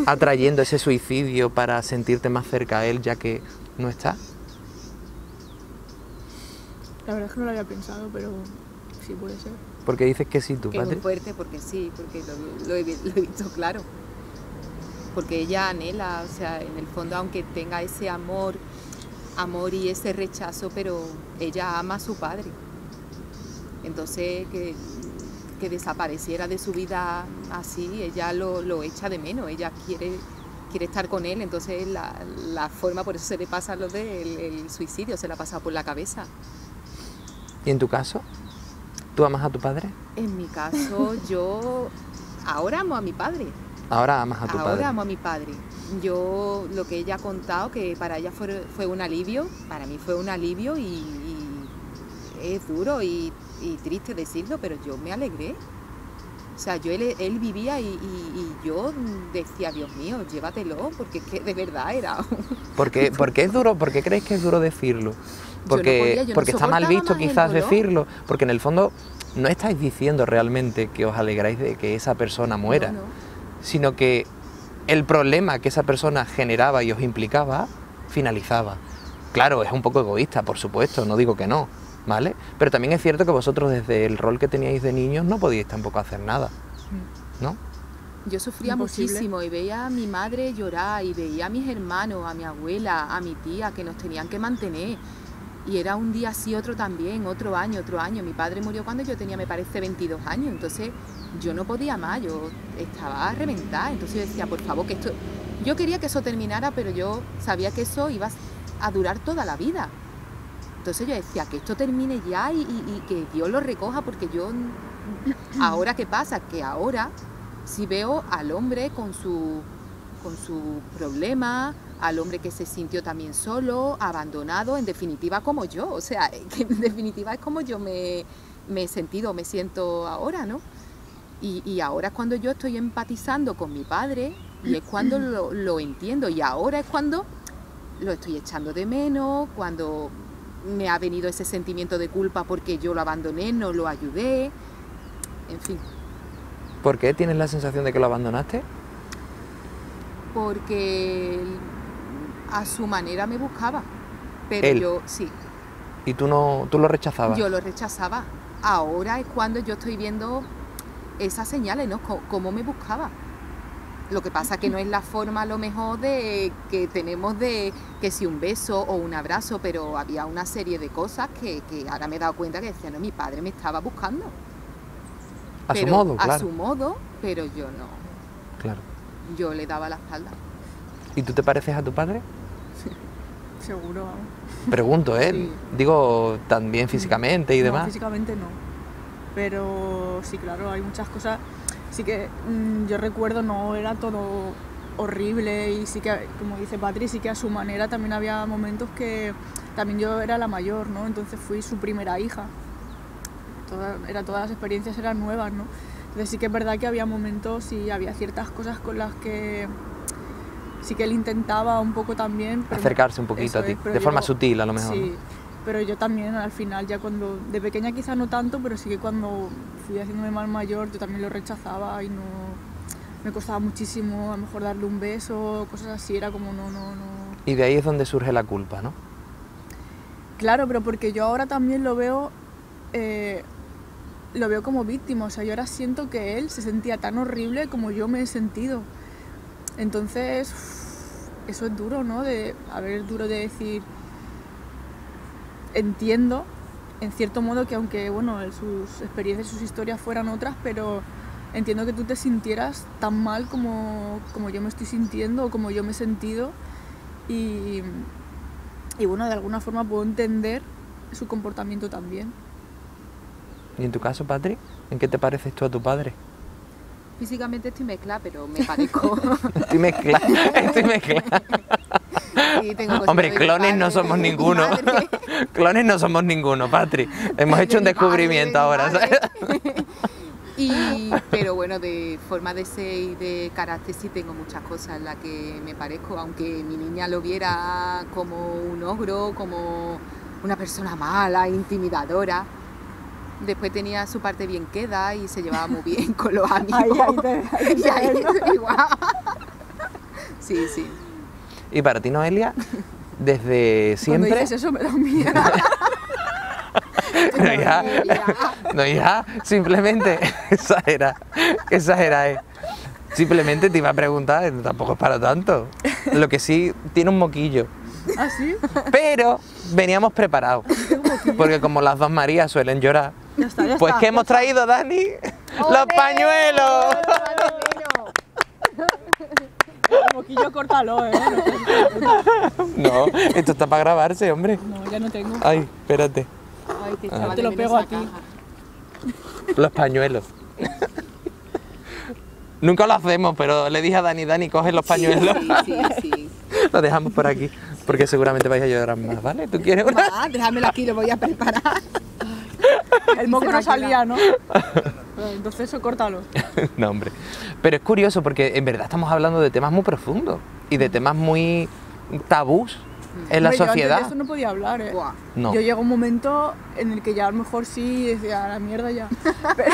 atrayendo ese suicidio para sentirte más cerca a él ya que no está? La verdad es que no lo había pensado, pero sí puede ser. Porque dices que sí, tu que padre. Es muy fuerte, porque sí, porque lo he visto claro. Porque ella anhela, o sea, en el fondo, aunque tenga ese amor y ese rechazo, pero ella ama a su padre. Entonces, que desapareciera de su vida así, ella lo echa de menos, ella quiere estar con él, entonces la forma, por eso se le pasa lo del suicidio, se la pasa por la cabeza. ¿Y en tu caso? ¿Tú amas a tu padre? En mi caso, yo ahora amo a mi padre. Ahora amas a tu padre. Ahora amo a mi padre. Yo, lo que ella ha contado, que para ella fue un alivio, para mí fue un alivio y es duro y triste decirlo, pero yo me alegré. O sea, él vivía y yo decía, Dios mío, llévatelo, porque es que de verdad era... ¿Por qué es duro? ¿Por qué crees que es duro decirlo? Porque está mal visto quizás decirlo, porque en el fondo no estáis diciendo realmente que os alegráis de que esa persona muera, No. Sino que el problema que esa persona generaba y os implicaba, finalizaba. Claro, es un poco egoísta, por supuesto, no digo que no, ¿vale? Pero también es cierto que vosotros desde el rol que teníais de niños no podíais tampoco hacer nada, ¿no? Yo sufría muchísimo y veía a mi madre llorar y veía a mis hermanos, a mi abuela, a mi tía, que nos tenían que mantener. Y era un día así, otro también, otro año. Mi padre murió cuando yo tenía, me parece, 22 años. Entonces yo no podía más, yo estaba reventada. Entonces yo decía, por favor, que esto... Yo quería que eso terminara, pero yo sabía que eso iba a durar toda la vida. Entonces yo decía, que esto termine ya y que Dios lo recoja, porque yo... Ahora, ¿qué pasa? Que ahora sí veo al hombre con su problema, al hombre que se sintió también solo, abandonado, en definitiva como yo, o sea, que en definitiva es como yo me me he sentido, me siento ahora, ¿no? Y ahora es cuando yo estoy empatizando con mi padre y es cuando lo entiendo, y ahora es cuando lo estoy echando de menos, cuando me ha venido ese sentimiento de culpa porque yo lo abandoné, no lo ayudé, en fin. ¿Por qué tienes la sensación de que lo abandonaste? Porque a su manera me buscaba, pero ¿Él? yo sí. ¿Y tú lo rechazabas? Yo lo rechazaba. Ahora es cuando yo estoy viendo esas señales, ¿no? Cómo me buscaba. Lo que pasa que no es la forma a lo mejor de que tenemos de que si un beso o un abrazo, pero había una serie de cosas que ahora me he dado cuenta que decía, no, mi padre me estaba buscando. A su modo, claro. A su modo, pero yo no. Claro. Yo le daba la espalda. ¿Y tú te pareces a tu padre? Seguro, vamos. Pregunto, ¿eh? Sí. Digo, también físicamente y demás. No, físicamente no. Pero sí, claro, hay muchas cosas. Sí que yo recuerdo, no era todo horrible y sí que, como dice Patri, sí que a su manera también había momentos que también yo era la mayor, ¿no? Entonces fui su primera hija. Todas las experiencias eran nuevas, ¿no? Entonces sí que es verdad que había momentos y había ciertas cosas con las que sí que él intentaba un poco también. Acercarse un poquito a ti, de forma sutil a lo mejor. Sí, ¿no? pero yo también al final, ya cuando, de pequeña quizá no tanto, pero sí que cuando fui haciéndome más mayor yo también lo rechazaba y no, me costaba muchísimo a lo mejor darle un beso, cosas así, era como no. Y de ahí es donde surge la culpa, ¿no? Claro, pero porque yo ahora también lo veo como víctima, o sea, yo ahora siento que él se sentía tan horrible como yo me he sentido. Entonces, eso es duro, ¿no? Es duro de decir, entiendo, en cierto modo, que aunque, bueno, sus experiencias, sus historias fueran otras, pero entiendo que tú te sintieras tan mal como yo me estoy sintiendo o como yo me he sentido y bueno, de alguna forma puedo entender su comportamiento también. ¿Y en tu caso, Patri? ¿En qué te pareces tú a tu padre? Físicamente estoy mezclada, pero me parezco. Estoy mezclada. Sí, tengo Hombre, clones no somos ninguno. Clones no somos ninguno, Patri. Hemos hecho un descubrimiento ahora, ¿sabes? Pero bueno, de forma de ser y de carácter sí tengo muchas cosas en las que me parezco, aunque mi niña lo viera como un ogro, como una persona mala, intimidadora. Después tenía su parte bien queda y se llevaba muy bien con los amigos. Ahí igual. Sí, sí. ¿Y para ti, Noelia? Desde siempre... Cuando dices eso me da miedo. No, ya, simplemente exagera. Simplemente te iba a preguntar, tampoco es para tanto. Lo que sí, tiene un moquillo. ¿Ah, sí? Pero veníamos preparados, porque como las dos Marías suelen llorar, Ya está, pues ¿qué hemos traído, Dani? ¡Los pañuelos! El moquillo córtalo, ¿eh? No, esto está para grabarse, hombre. No, ya no tengo. Ay, espérate. Ay, te echaba Te de lo menos pego a esa ti. caja. Los pañuelos. Nunca lo hacemos, pero le dije a Dani, coge los pañuelos. Sí. Los dejamos por aquí, porque seguramente vais a llorar más, ¿vale? ¿Tú quieres una? Va, déjamelo aquí, lo voy a preparar. El moco no salía, ¿no? Entonces eso córtalo. No, hombre. Pero es curioso porque en verdad estamos hablando de temas muy profundos y de temas muy tabús en la Hombre, yo sociedad. antes de eso no podía hablar, ¿eh? Buah. No. Yo llegó un momento en el que ya a lo mejor sí decía, a la mierda ya. Pero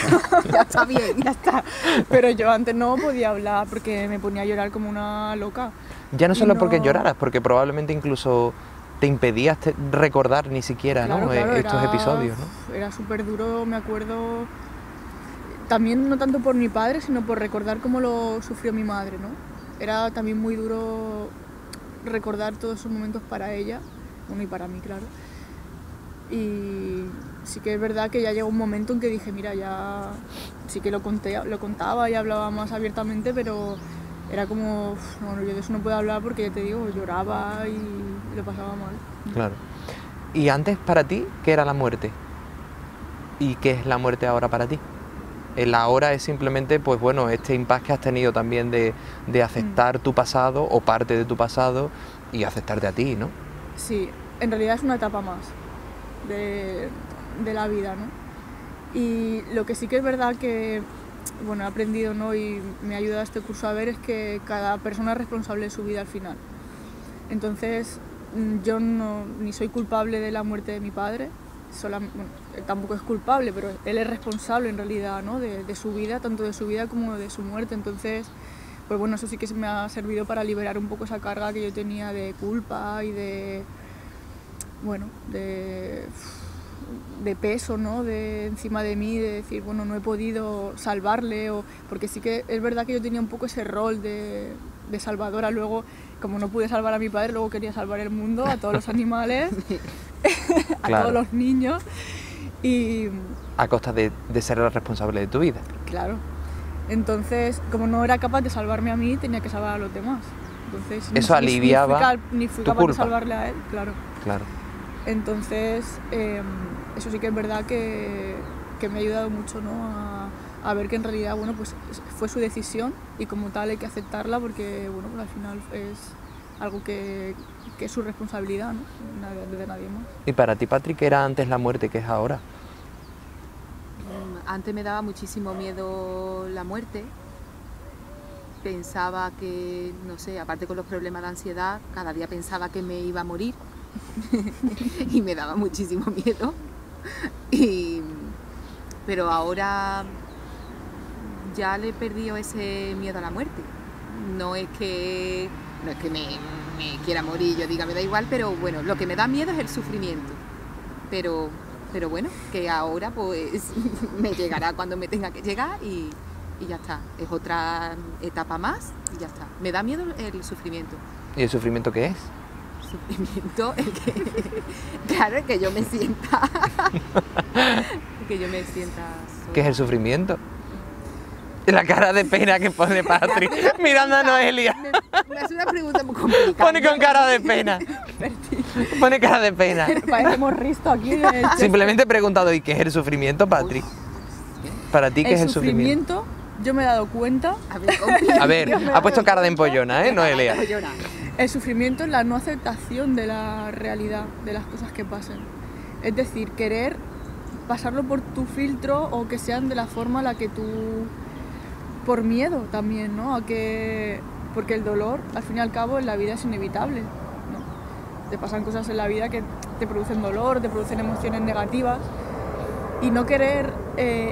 Ya está bien. ya está. Pero yo antes no podía hablar porque me ponía a llorar como una loca. Ya no solo Y porque no- lloraras, porque probablemente incluso te impedías recordar ni siquiera, ¿no? Claro, Estos era- episodios, ¿no? Era súper duro, me acuerdo. También no tanto por mi padre, sino por recordar cómo lo sufrió mi madre, ¿no? Era también muy duro recordar todos esos momentos para ella, bueno, y para mí, claro. Y sí que es verdad que ya llegó un momento en que dije, mira, ya sí que lo contaba y hablaba más abiertamente, pero era como, "Uf, no, yo de eso no puedo hablar porque ya te digo, lloraba y lo pasaba mal". Claro. Y antes, para ti, ¿qué era la muerte? ¿Y qué es la muerte ahora para ti? El ahora es simplemente, pues bueno, este impasse que has tenido también de aceptar tu pasado o parte de tu pasado y aceptarte a ti, ¿no? Sí, en realidad es una etapa más de la vida, ¿no? Y lo que sí que es verdad que, bueno, he aprendido, ¿no? Y me ha ayudado este curso a ver es que cada persona es responsable de su vida al final. Entonces, yo ni soy culpable de la muerte de mi padre, bueno, él tampoco es culpable, pero él es responsable en realidad, ¿no? de su vida, tanto de su vida como de su muerte. Entonces, pues bueno, eso sí que me ha servido para liberar un poco esa carga que yo tenía de culpa y de, bueno, de peso, ¿no? De encima de mí, de decir, bueno, no he podido salvarle, porque sí que es verdad que yo tenía un poco ese rol de salvadora. Luego, como no pude salvar a mi padre, luego quería salvar el mundo, a todos los animales, a Claro. todos los niños, y A costa de ser el responsable de tu vida. claro, entonces, como no era capaz de salvarme a mí, tenía que salvar a los demás. Entonces, Eso aliviaba ni fui tu capaz de culpa. salvarle a él, claro. Claro. Entonces, eso sí que es verdad que me ha ayudado mucho, ¿no? a ver que en realidad, bueno, pues fue su decisión y como tal hay que aceptarla porque, bueno, pues al final es algo que es su responsabilidad, ¿no? De nadie más. ¿Y para ti, Patri, qué era antes la muerte que es ahora? Antes me daba muchísimo miedo la muerte. Pensaba que, no sé, aparte con los problemas de ansiedad, cada día pensaba que me iba a morir y me daba muchísimo miedo. Pero ahora ya le he perdido ese miedo a la muerte. No es que me quiera morir, yo diga, me da igual, pero bueno, lo que me da miedo es el sufrimiento. Pero bueno, que ahora pues me llegará cuando me tenga que llegar y ya está. Es otra etapa más y ya está. Me da miedo el sufrimiento. ¿Y el sufrimiento qué es? Sufrimiento, claro, que yo me sienta sola. ¿Qué es el sufrimiento? La cara de pena que pone Patri mirando a Noelia. Me hace una pregunta muy complicada. Pone con cara de pena. Pone cara de pena. Parecemos Risto aquí. Simplemente he preguntado, ¿y qué es el sufrimiento, Patri? Para ti, ¿qué es el sufrimiento? Yo me he dado cuenta. A ver, ha puesto cara de empollona, ¿eh, Noelia? El sufrimiento es la no aceptación de la realidad, de las cosas que pasen. Es decir, querer pasarlo por tu filtro o que sean de la forma a la que tú... Por miedo también, ¿no? Porque el dolor, al fin y al cabo, en la vida es inevitable, ¿no? Te pasan cosas en la vida que te producen dolor, te producen emociones negativas. Y no querer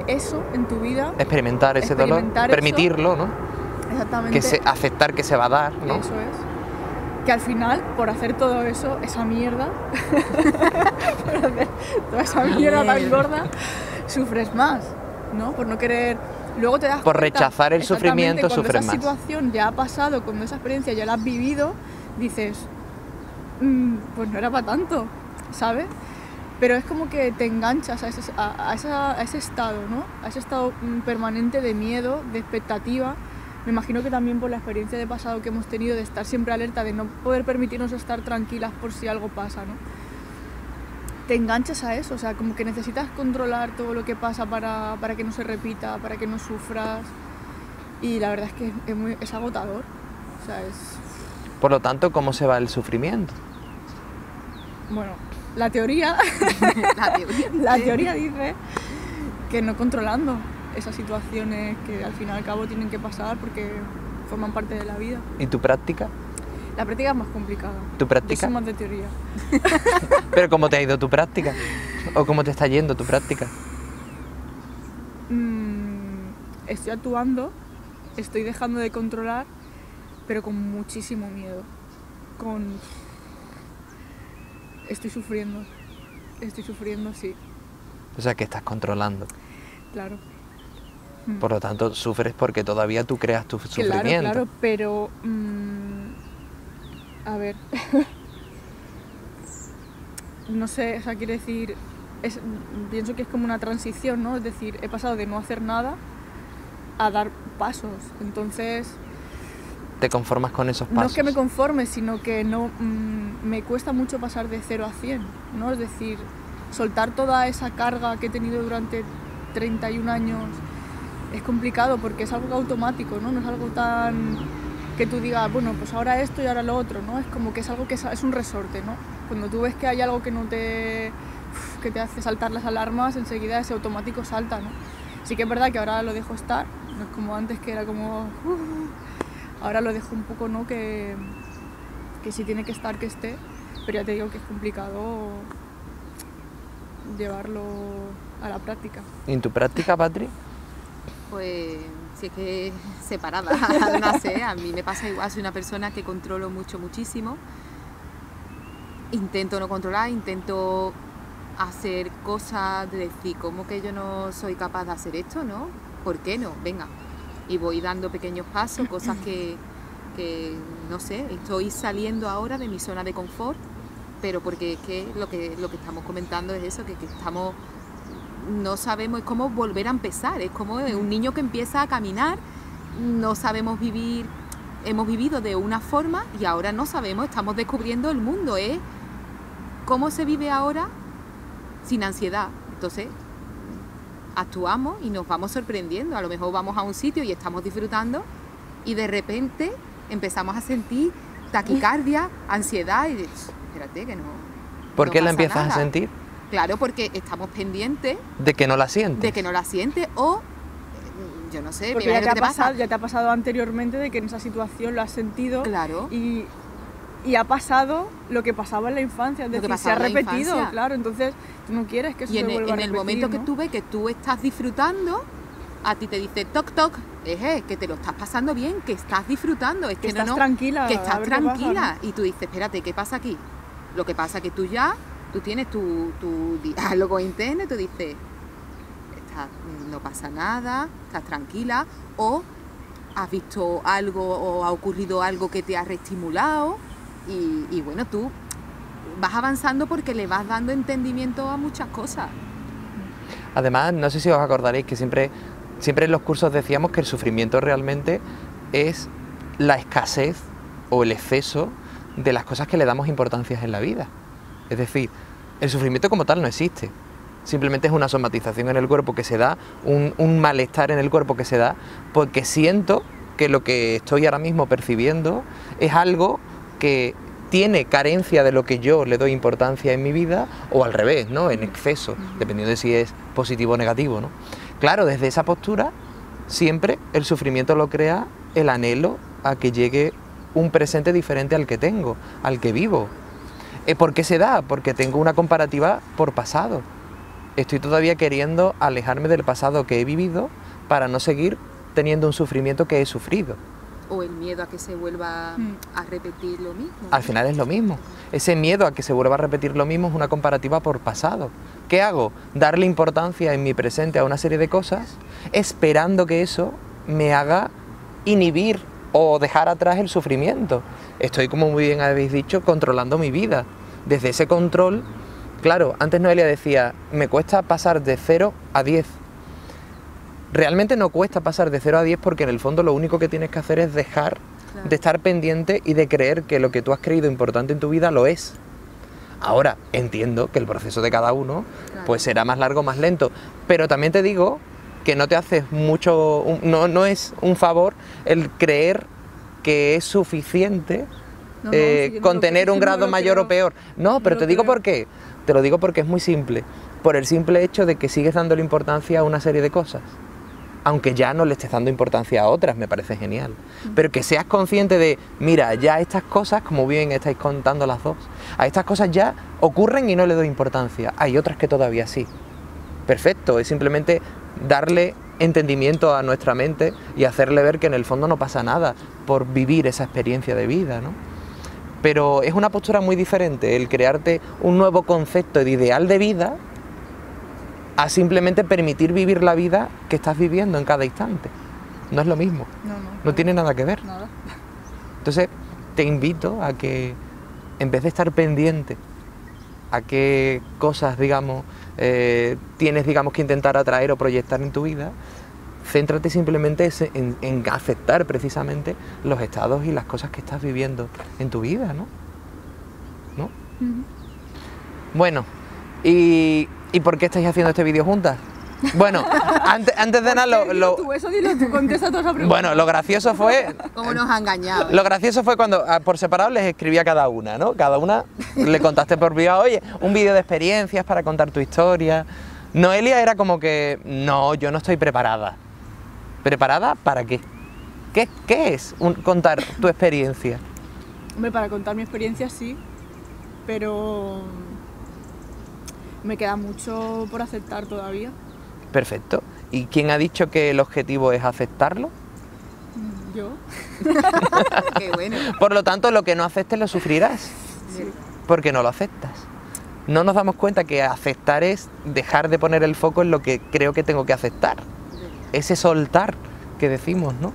eso en tu vida... Experimentar ese dolor, permitirlo, ¿no? Exactamente. Aceptar que se va a dar, ¿no? Eso es. Que al final, por hacer todo eso, esa mierda, por hacer toda esa mierda tan gorda, sufres más, ¿no? Por no querer... Luego te das por cuenta, rechazar el sufrimiento, sufres más. Cuando esa situación ya ha pasado, cuando esa experiencia ya la has vivido, dices, pues no era para tanto, ¿sabes? Pero es como que te enganchas a ese estado, ¿no? A ese estado permanente de miedo, de expectativa. Me imagino que también por la experiencia de pasado que hemos tenido de estar siempre alerta, de no poder permitirnos estar tranquilas por si algo pasa, ¿no? Te enganchas a eso, o sea, como que necesitas controlar todo lo que pasa para que no se repita, para que no sufras. Y la verdad es que es agotador, o sea, es... Por lo tanto, ¿cómo se va el sufrimiento? Bueno, la teoría dice que no controlando esas situaciones que al fin y al cabo tienen que pasar porque forman parte de la vida. ¿Y tu práctica? La práctica es más complicada. ¿Tu práctica? Yo soy más de teoría. ¿Pero cómo te ha ido tu práctica? ¿O cómo te está yendo tu práctica? Estoy actuando, estoy dejando de controlar, pero con muchísimo miedo. Estoy sufriendo, sí. O sea, que estás controlando. Claro. Por lo tanto, sufres porque todavía tú creas tu sufrimiento. Claro, pero... a ver... no sé, o sea, quiere decir... pienso que es como una transición, ¿no? Es decir, he pasado de no hacer nada a dar pasos. Entonces... ¿Te conformas con esos pasos? No es que me conforme, sino que no me cuesta mucho pasar de 0 a 100, ¿no? Es decir, soltar toda esa carga que he tenido durante 31 años es complicado porque es algo automático, ¿no? No es algo tan que tú digas, bueno, pues ahora esto y ahora lo otro, ¿no? Es como que es algo que es un resorte, ¿no? Cuando tú ves que hay algo que que te hace saltar las alarmas, enseguida ese automático salta, ¿no? Sí que es verdad que ahora lo dejo estar, no es como antes que era como... ahora lo dejo un poco, ¿no? Que si tiene que estar, que esté, pero ya te digo que es complicado llevarlo a la práctica. ¿Y en tu práctica, Patri? Pues sí, es que separada, no sé, a mí me pasa igual, soy una persona que controlo muchísimo. Intento no controlar, intento hacer cosas, de decir, ¿cómo que yo no soy capaz de hacer esto, no? ¿Por qué no? Venga. Y voy dando pequeños pasos, cosas que no sé, estoy saliendo ahora de mi zona de confort, pero porque es que lo que estamos comentando es eso, que estamos, no sabemos, es como volver a empezar, es como un niño que empieza a caminar, no sabemos vivir, hemos vivido de una forma y ahora no sabemos, estamos descubriendo el mundo, ¿eh? ¿Cómo se vive ahora sin ansiedad? Entonces, actuamos y nos vamos sorprendiendo, a lo mejor vamos a un sitio y estamos disfrutando y de repente empezamos a sentir taquicardia, ansiedad y espérate que no. ¿Por no qué la pasa empiezas nada. a sentir? Claro, porque estamos pendientes De que no la sientes. de que no la sientes o yo no sé, Porque me ya imagino te, que te pasa. ya te ha pasado anteriormente de que en esa situación lo has sentido Claro. y ha pasado lo que pasaba en la infancia, es Lo que decir, se ha pasaba en la repetido, infancia. claro, entonces tú no quieres que eso Y se en vuelva a el repetir, momento que ¿no? tú ves que tú estás disfrutando, a ti te dice toc toc, que te lo estás pasando bien, que estás disfrutando, es Que que estás no, tranquila, que a estás ver qué pasa, tranquila. Y tú dices, espérate, ¿qué pasa aquí? Lo que pasa es que tú tienes tu diálogo interno y tú dices, no pasa nada, estás tranquila, o has visto algo o ha ocurrido algo que te ha reestimulado y bueno, tú vas avanzando porque le vas dando entendimiento a muchas cosas. Además, no sé si os acordaréis que siempre en los cursos decíamos que el sufrimiento realmente es la escasez o el exceso de las cosas que le damos importancia en la vida. Es decir, el sufrimiento como tal no existe. Simplemente es una somatización en el cuerpo que se da, un malestar en el cuerpo que se da, porque siento que lo que estoy ahora mismo percibiendo es algo que tiene carencia de lo que yo le doy importancia en mi vida, o al revés, ¿no? En exceso, dependiendo de si es positivo o negativo, ¿no? Claro, desde esa postura, siempre el sufrimiento lo crea el anhelo a que llegue un presente diferente al que tengo, al que vivo. ¿Por qué se da? Porque tengo una comparativa por pasado. Estoy todavía queriendo alejarme del pasado que he vivido para no seguir teniendo un sufrimiento que he sufrido. O el miedo a que se vuelva a repetir lo mismo. Al final es lo mismo. Ese miedo a que se vuelva a repetir lo mismo es una comparativa por pasado. ¿Qué hago? Darle importancia en mi presente a una serie de cosas, esperando que eso me haga inhibir o dejar atrás el sufrimiento. Estoy, como muy bien habéis dicho, controlando mi vida. Desde ese control, claro, antes Noelia decía, me cuesta pasar de 0 a 10. Realmente no cuesta pasar de 0 a 10 porque en el fondo lo único que tienes que hacer es dejar de estar pendiente y de creer que lo que tú has creído importante en tu vida lo es. Ahora, entiendo que el proceso de cada uno pues será más largo, más lento, pero también te digo que no te haces mucho, no es un favor el creer que es suficiente con tener un grado mayor o peor. No, pero te digo por qué. Te lo digo porque es muy simple. Por el simple hecho de que sigues dándole importancia a una serie de cosas. Aunque ya no le estés dando importancia a otras, me parece genial. Pero que seas consciente de, mira, ya estas cosas, como bien estáis contando las dos, a estas cosas ya ocurren y no le doy importancia. Hay otras que todavía sí. Perfecto, es simplemente darle entendimiento a nuestra mente y hacerle ver que en el fondo no pasa nada por vivir esa experiencia de vida, ¿no? Pero es una postura muy diferente el crearte un nuevo concepto de ideal de vida a simplemente permitir vivir la vida que estás viviendo en cada instante. No es lo mismo, no tiene nada que ver. Nada. Entonces te invito a que, en vez de estar pendiente a qué cosas, digamos, tienes, digamos, que intentar atraer o proyectar en tu vida, céntrate simplemente en aceptar precisamente los estados y las cosas que estás viviendo en tu vida, ¿no? Bueno, ¿y por qué estáis haciendo este vídeo juntas? Bueno, antes de nada, Tú eso dilo, tú contesta toda esa pregunta. bueno, lo gracioso fue... ¿Cómo nos ha engañado? Lo gracioso fue cuando por separado les escribí a cada una, ¿no? Cada una le contaste por privado, oye, un vídeo de experiencias para contar tu historia. Noelia era como que, no, yo no estoy preparada. ¿Preparada para qué? ¿Qué es contar tu experiencia? Hombre, para contar mi experiencia sí, pero me queda mucho por aceptar todavía. Perfecto. ¿Y quién ha dicho que el objetivo es aceptarlo? Yo. Qué bueno. Por lo tanto, lo que no aceptes lo sufrirás, Sí. porque no lo aceptas. No nos damos cuenta que aceptar es dejar de poner el foco en lo que creo que tengo que aceptar. Ese soltar que decimos, ¿no?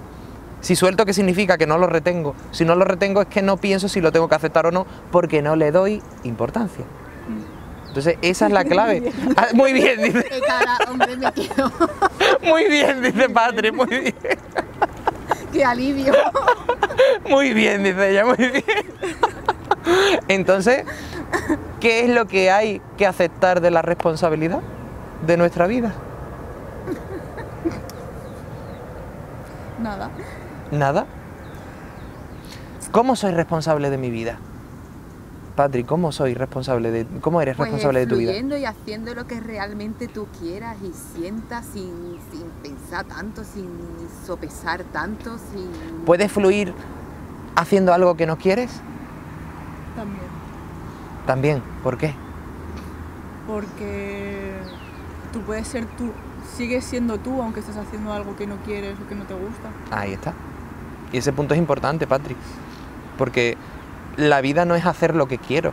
Si suelto, ¿qué significa? Que no lo retengo. Si no lo retengo es que no pienso si lo tengo que aceptar o no, porque no le doy importancia. Entonces, esa es la clave. Ah, muy bien, dice. Qué cara, hombre, me quedo. Muy bien, dice Patri, muy bien. Qué alivio. Muy bien, dice ella, muy bien. Entonces, ¿qué es lo que hay que aceptar de la responsabilidad de nuestra vida? Nada. Nada. ¿Cómo soy responsable de mi vida? Patri, ¿cómo eres responsable de tu vida? Fluyendo y haciendo lo que realmente tú quieras y sientas sin pensar tanto, sin sopesar tanto, sin... ¿Puedes fluir haciendo algo que no quieres? También. También. ¿Por qué? Porque tú puedes ser tú, sigues siendo tú aunque estés haciendo algo que no quieres o que no te gusta. Ahí está. Y ese punto es importante, Patri. Porque la vida no es hacer lo que quiero.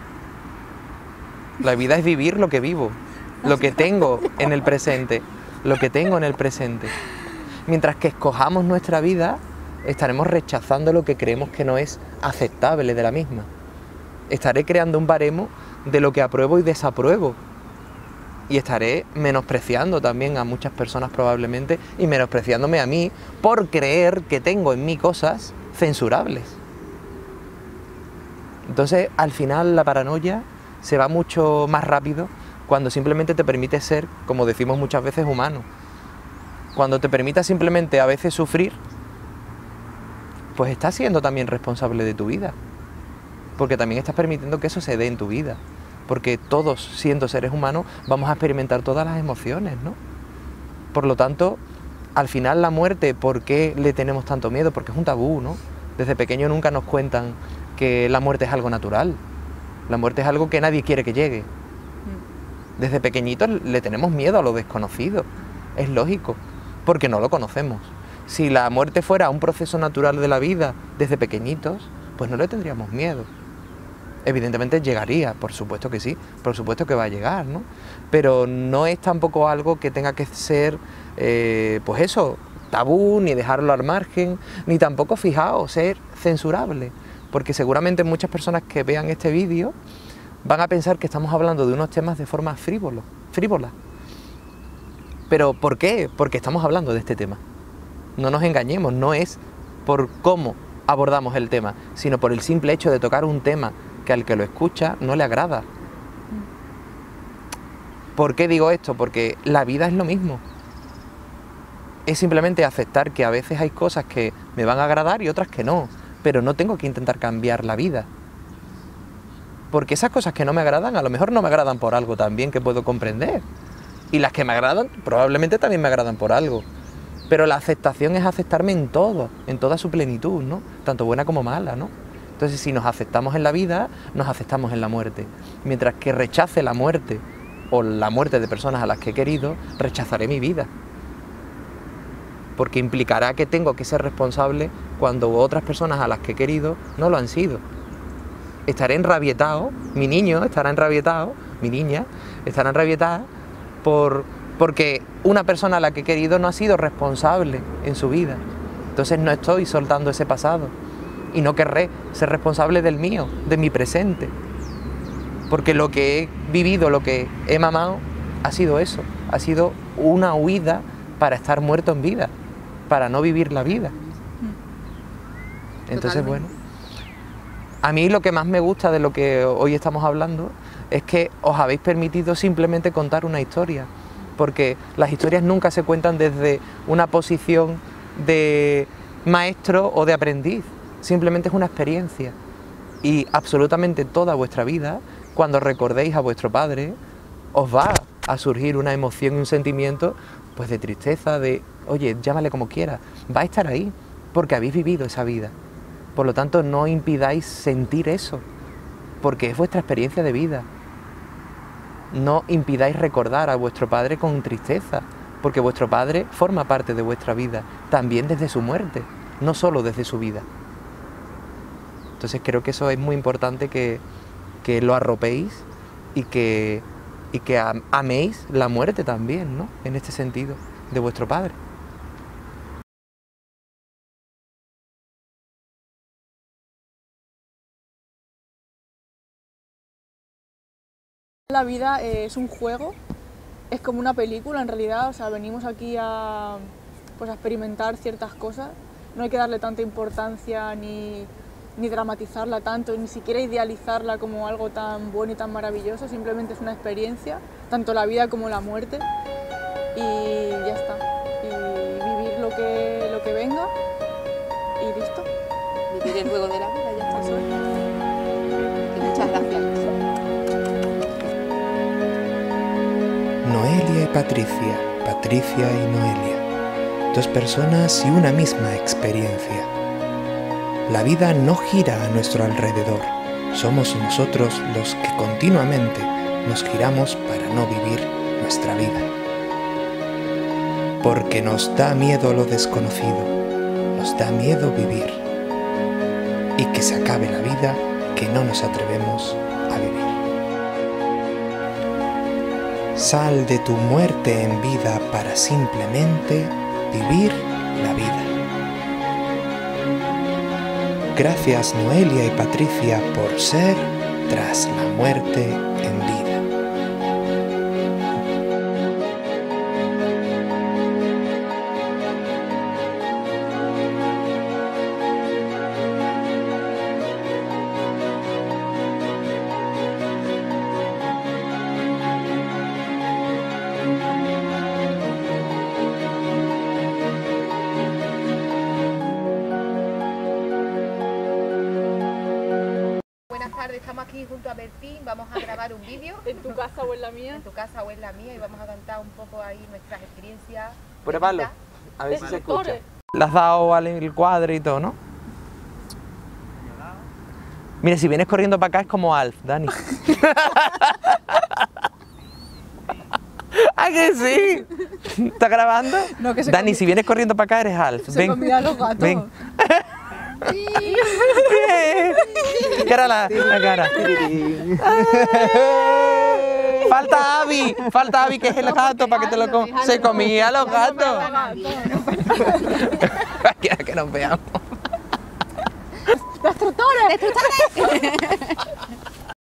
La vida es vivir lo que vivo. Lo que tengo en el presente. Lo que tengo en el presente. Mientras que escojamos nuestra vida, estaremos rechazando lo que creemos que no es aceptable de la misma. Estaré creando un baremo de lo que apruebo y desapruebo. Y estaré menospreciando también a muchas personas probablemente y menospreciándome a mí por creer que tengo en mí cosas censurables. Entonces, al final, la paranoia se va mucho más rápido cuando simplemente te permite ser, como decimos muchas veces, humano. Cuando te permita simplemente a veces sufrir, pues estás siendo también responsable de tu vida. Porque también estás permitiendo que eso se dé en tu vida. Porque todos, siendo seres humanos, vamos a experimentar todas las emociones, ¿no? Por lo tanto, al final la muerte, ¿por qué le tenemos tanto miedo? Porque es un tabú, ¿no? Desde pequeño nunca nos cuentan que la muerte es algo natural. La muerte es algo que nadie quiere que llegue. Desde pequeñitos le tenemos miedo a lo desconocido. Es lógico, porque no lo conocemos. Si la muerte fuera un proceso natural de la vida desde pequeñitos, pues no le tendríamos miedo. Evidentemente llegaría, por supuesto que sí, por supuesto que va a llegar, ¿no? Pero no es tampoco algo que tenga que ser, pues eso, tabú, ni dejarlo al margen, ni tampoco, fijaos, ser censurable. Porque seguramente muchas personas que vean este vídeo van a pensar que estamos hablando de unos temas de forma frívola. ¿Pero por qué? Porque estamos hablando de este tema. No nos engañemos, no es por cómo abordamos el tema, sino por el simple hecho de tocar un tema que al que lo escucha no le agrada. ¿Por qué digo esto? Porque la vida es lo mismo. Es simplemente aceptar que a veces hay cosas que me van a agradar y otras que no, pero no tengo que intentar cambiar la vida. Porque esas cosas que no me agradan, a lo mejor no me agradan por algo también que puedo comprender. Y las que me agradan, probablemente también me agradan por algo. Pero la aceptación es aceptarme en todo, en toda su plenitud, ¿no? Tanto buena como mala, ¿no? Entonces, si nos aceptamos en la vida, nos aceptamos en la muerte. Mientras que rechace la muerte o la muerte de personas a las que he querido, rechazaré mi vida. Porque implicará que tengo que ser responsable cuando otras personas a las que he querido no lo han sido. Estaré enrabietado, mi niño estará enrabietado, mi niña estará enrabietada porque una persona a la que he querido no ha sido responsable en su vida. Entonces no estoy soltando ese pasado y no querré ser responsable del mío, de mi presente. Porque lo que he vivido, lo que he mamado, ha sido eso, ha sido una huida para estar muerto en vida, para no vivir la vida. Entonces, Totalmente. bueno, a mí lo que más me gusta de lo que hoy estamos hablando es que os habéis permitido simplemente contar una historia porque las historias nunca se cuentan desde una posición de maestro o de aprendiz, simplemente es una experiencia. Y absolutamente toda vuestra vida, cuando recordéis a vuestro padre, os va a surgir una emoción y un sentimiento pues de tristeza, de, oye, llámale como quieras, va a estar ahí, porque habéis vivido esa vida. Por lo tanto, no impidáis sentir eso, porque es vuestra experiencia de vida. No impidáis recordar a vuestro padre con tristeza, porque vuestro padre forma parte de vuestra vida, también desde su muerte, no solo desde su vida. Entonces creo que eso es muy importante que lo arropéis y que améis la muerte también, ¿no? En este sentido, de vuestro padre. La vida es un juego, es como una película en realidad, o sea, venimos aquí a experimentar ciertas cosas, no hay que darle tanta importancia ni dramatizarla tanto, ni siquiera idealizarla como algo tan bueno y tan maravilloso, simplemente es una experiencia, tanto la vida como la muerte, y ya está, y vivir lo que venga y listo. Vivir el juego de la vida, ya está solo. Muchas gracias. Noelia y Patricia, Patricia y Noelia, dos personas y una misma experiencia. La vida no gira a nuestro alrededor, somos nosotros los que continuamente nos giramos para no vivir nuestra vida. Porque nos da miedo lo desconocido, nos da miedo vivir, y que se acabe la vida que no nos atrevemos a vivir. Sal de tu muerte en vida para simplemente vivir la vida. Gracias Noelia y Patricia por ser tras la muerte en vida. Estamos aquí junto a Bertín, vamos a grabar un vídeo. En tu casa o en la mía. En tu casa o en la mía, y vamos a contar un poco ahí nuestras experiencias. Pruébalo, a ver si se escucha. Corre. Le has dado al cuadro y todo, ¿no? Mira, si vienes corriendo para acá es como Alf, Dani. ¿Ah, que sí? ¿Estás grabando? No, que se Dani, si vienes corriendo para acá eres Alf. Se Ven. comía a los gatos. Ven. ¿Qué era la cara? Falta Abby, que es el gato, para que te lo comas. Se comía a los gatos. Que nos veamos. ¡Destructores!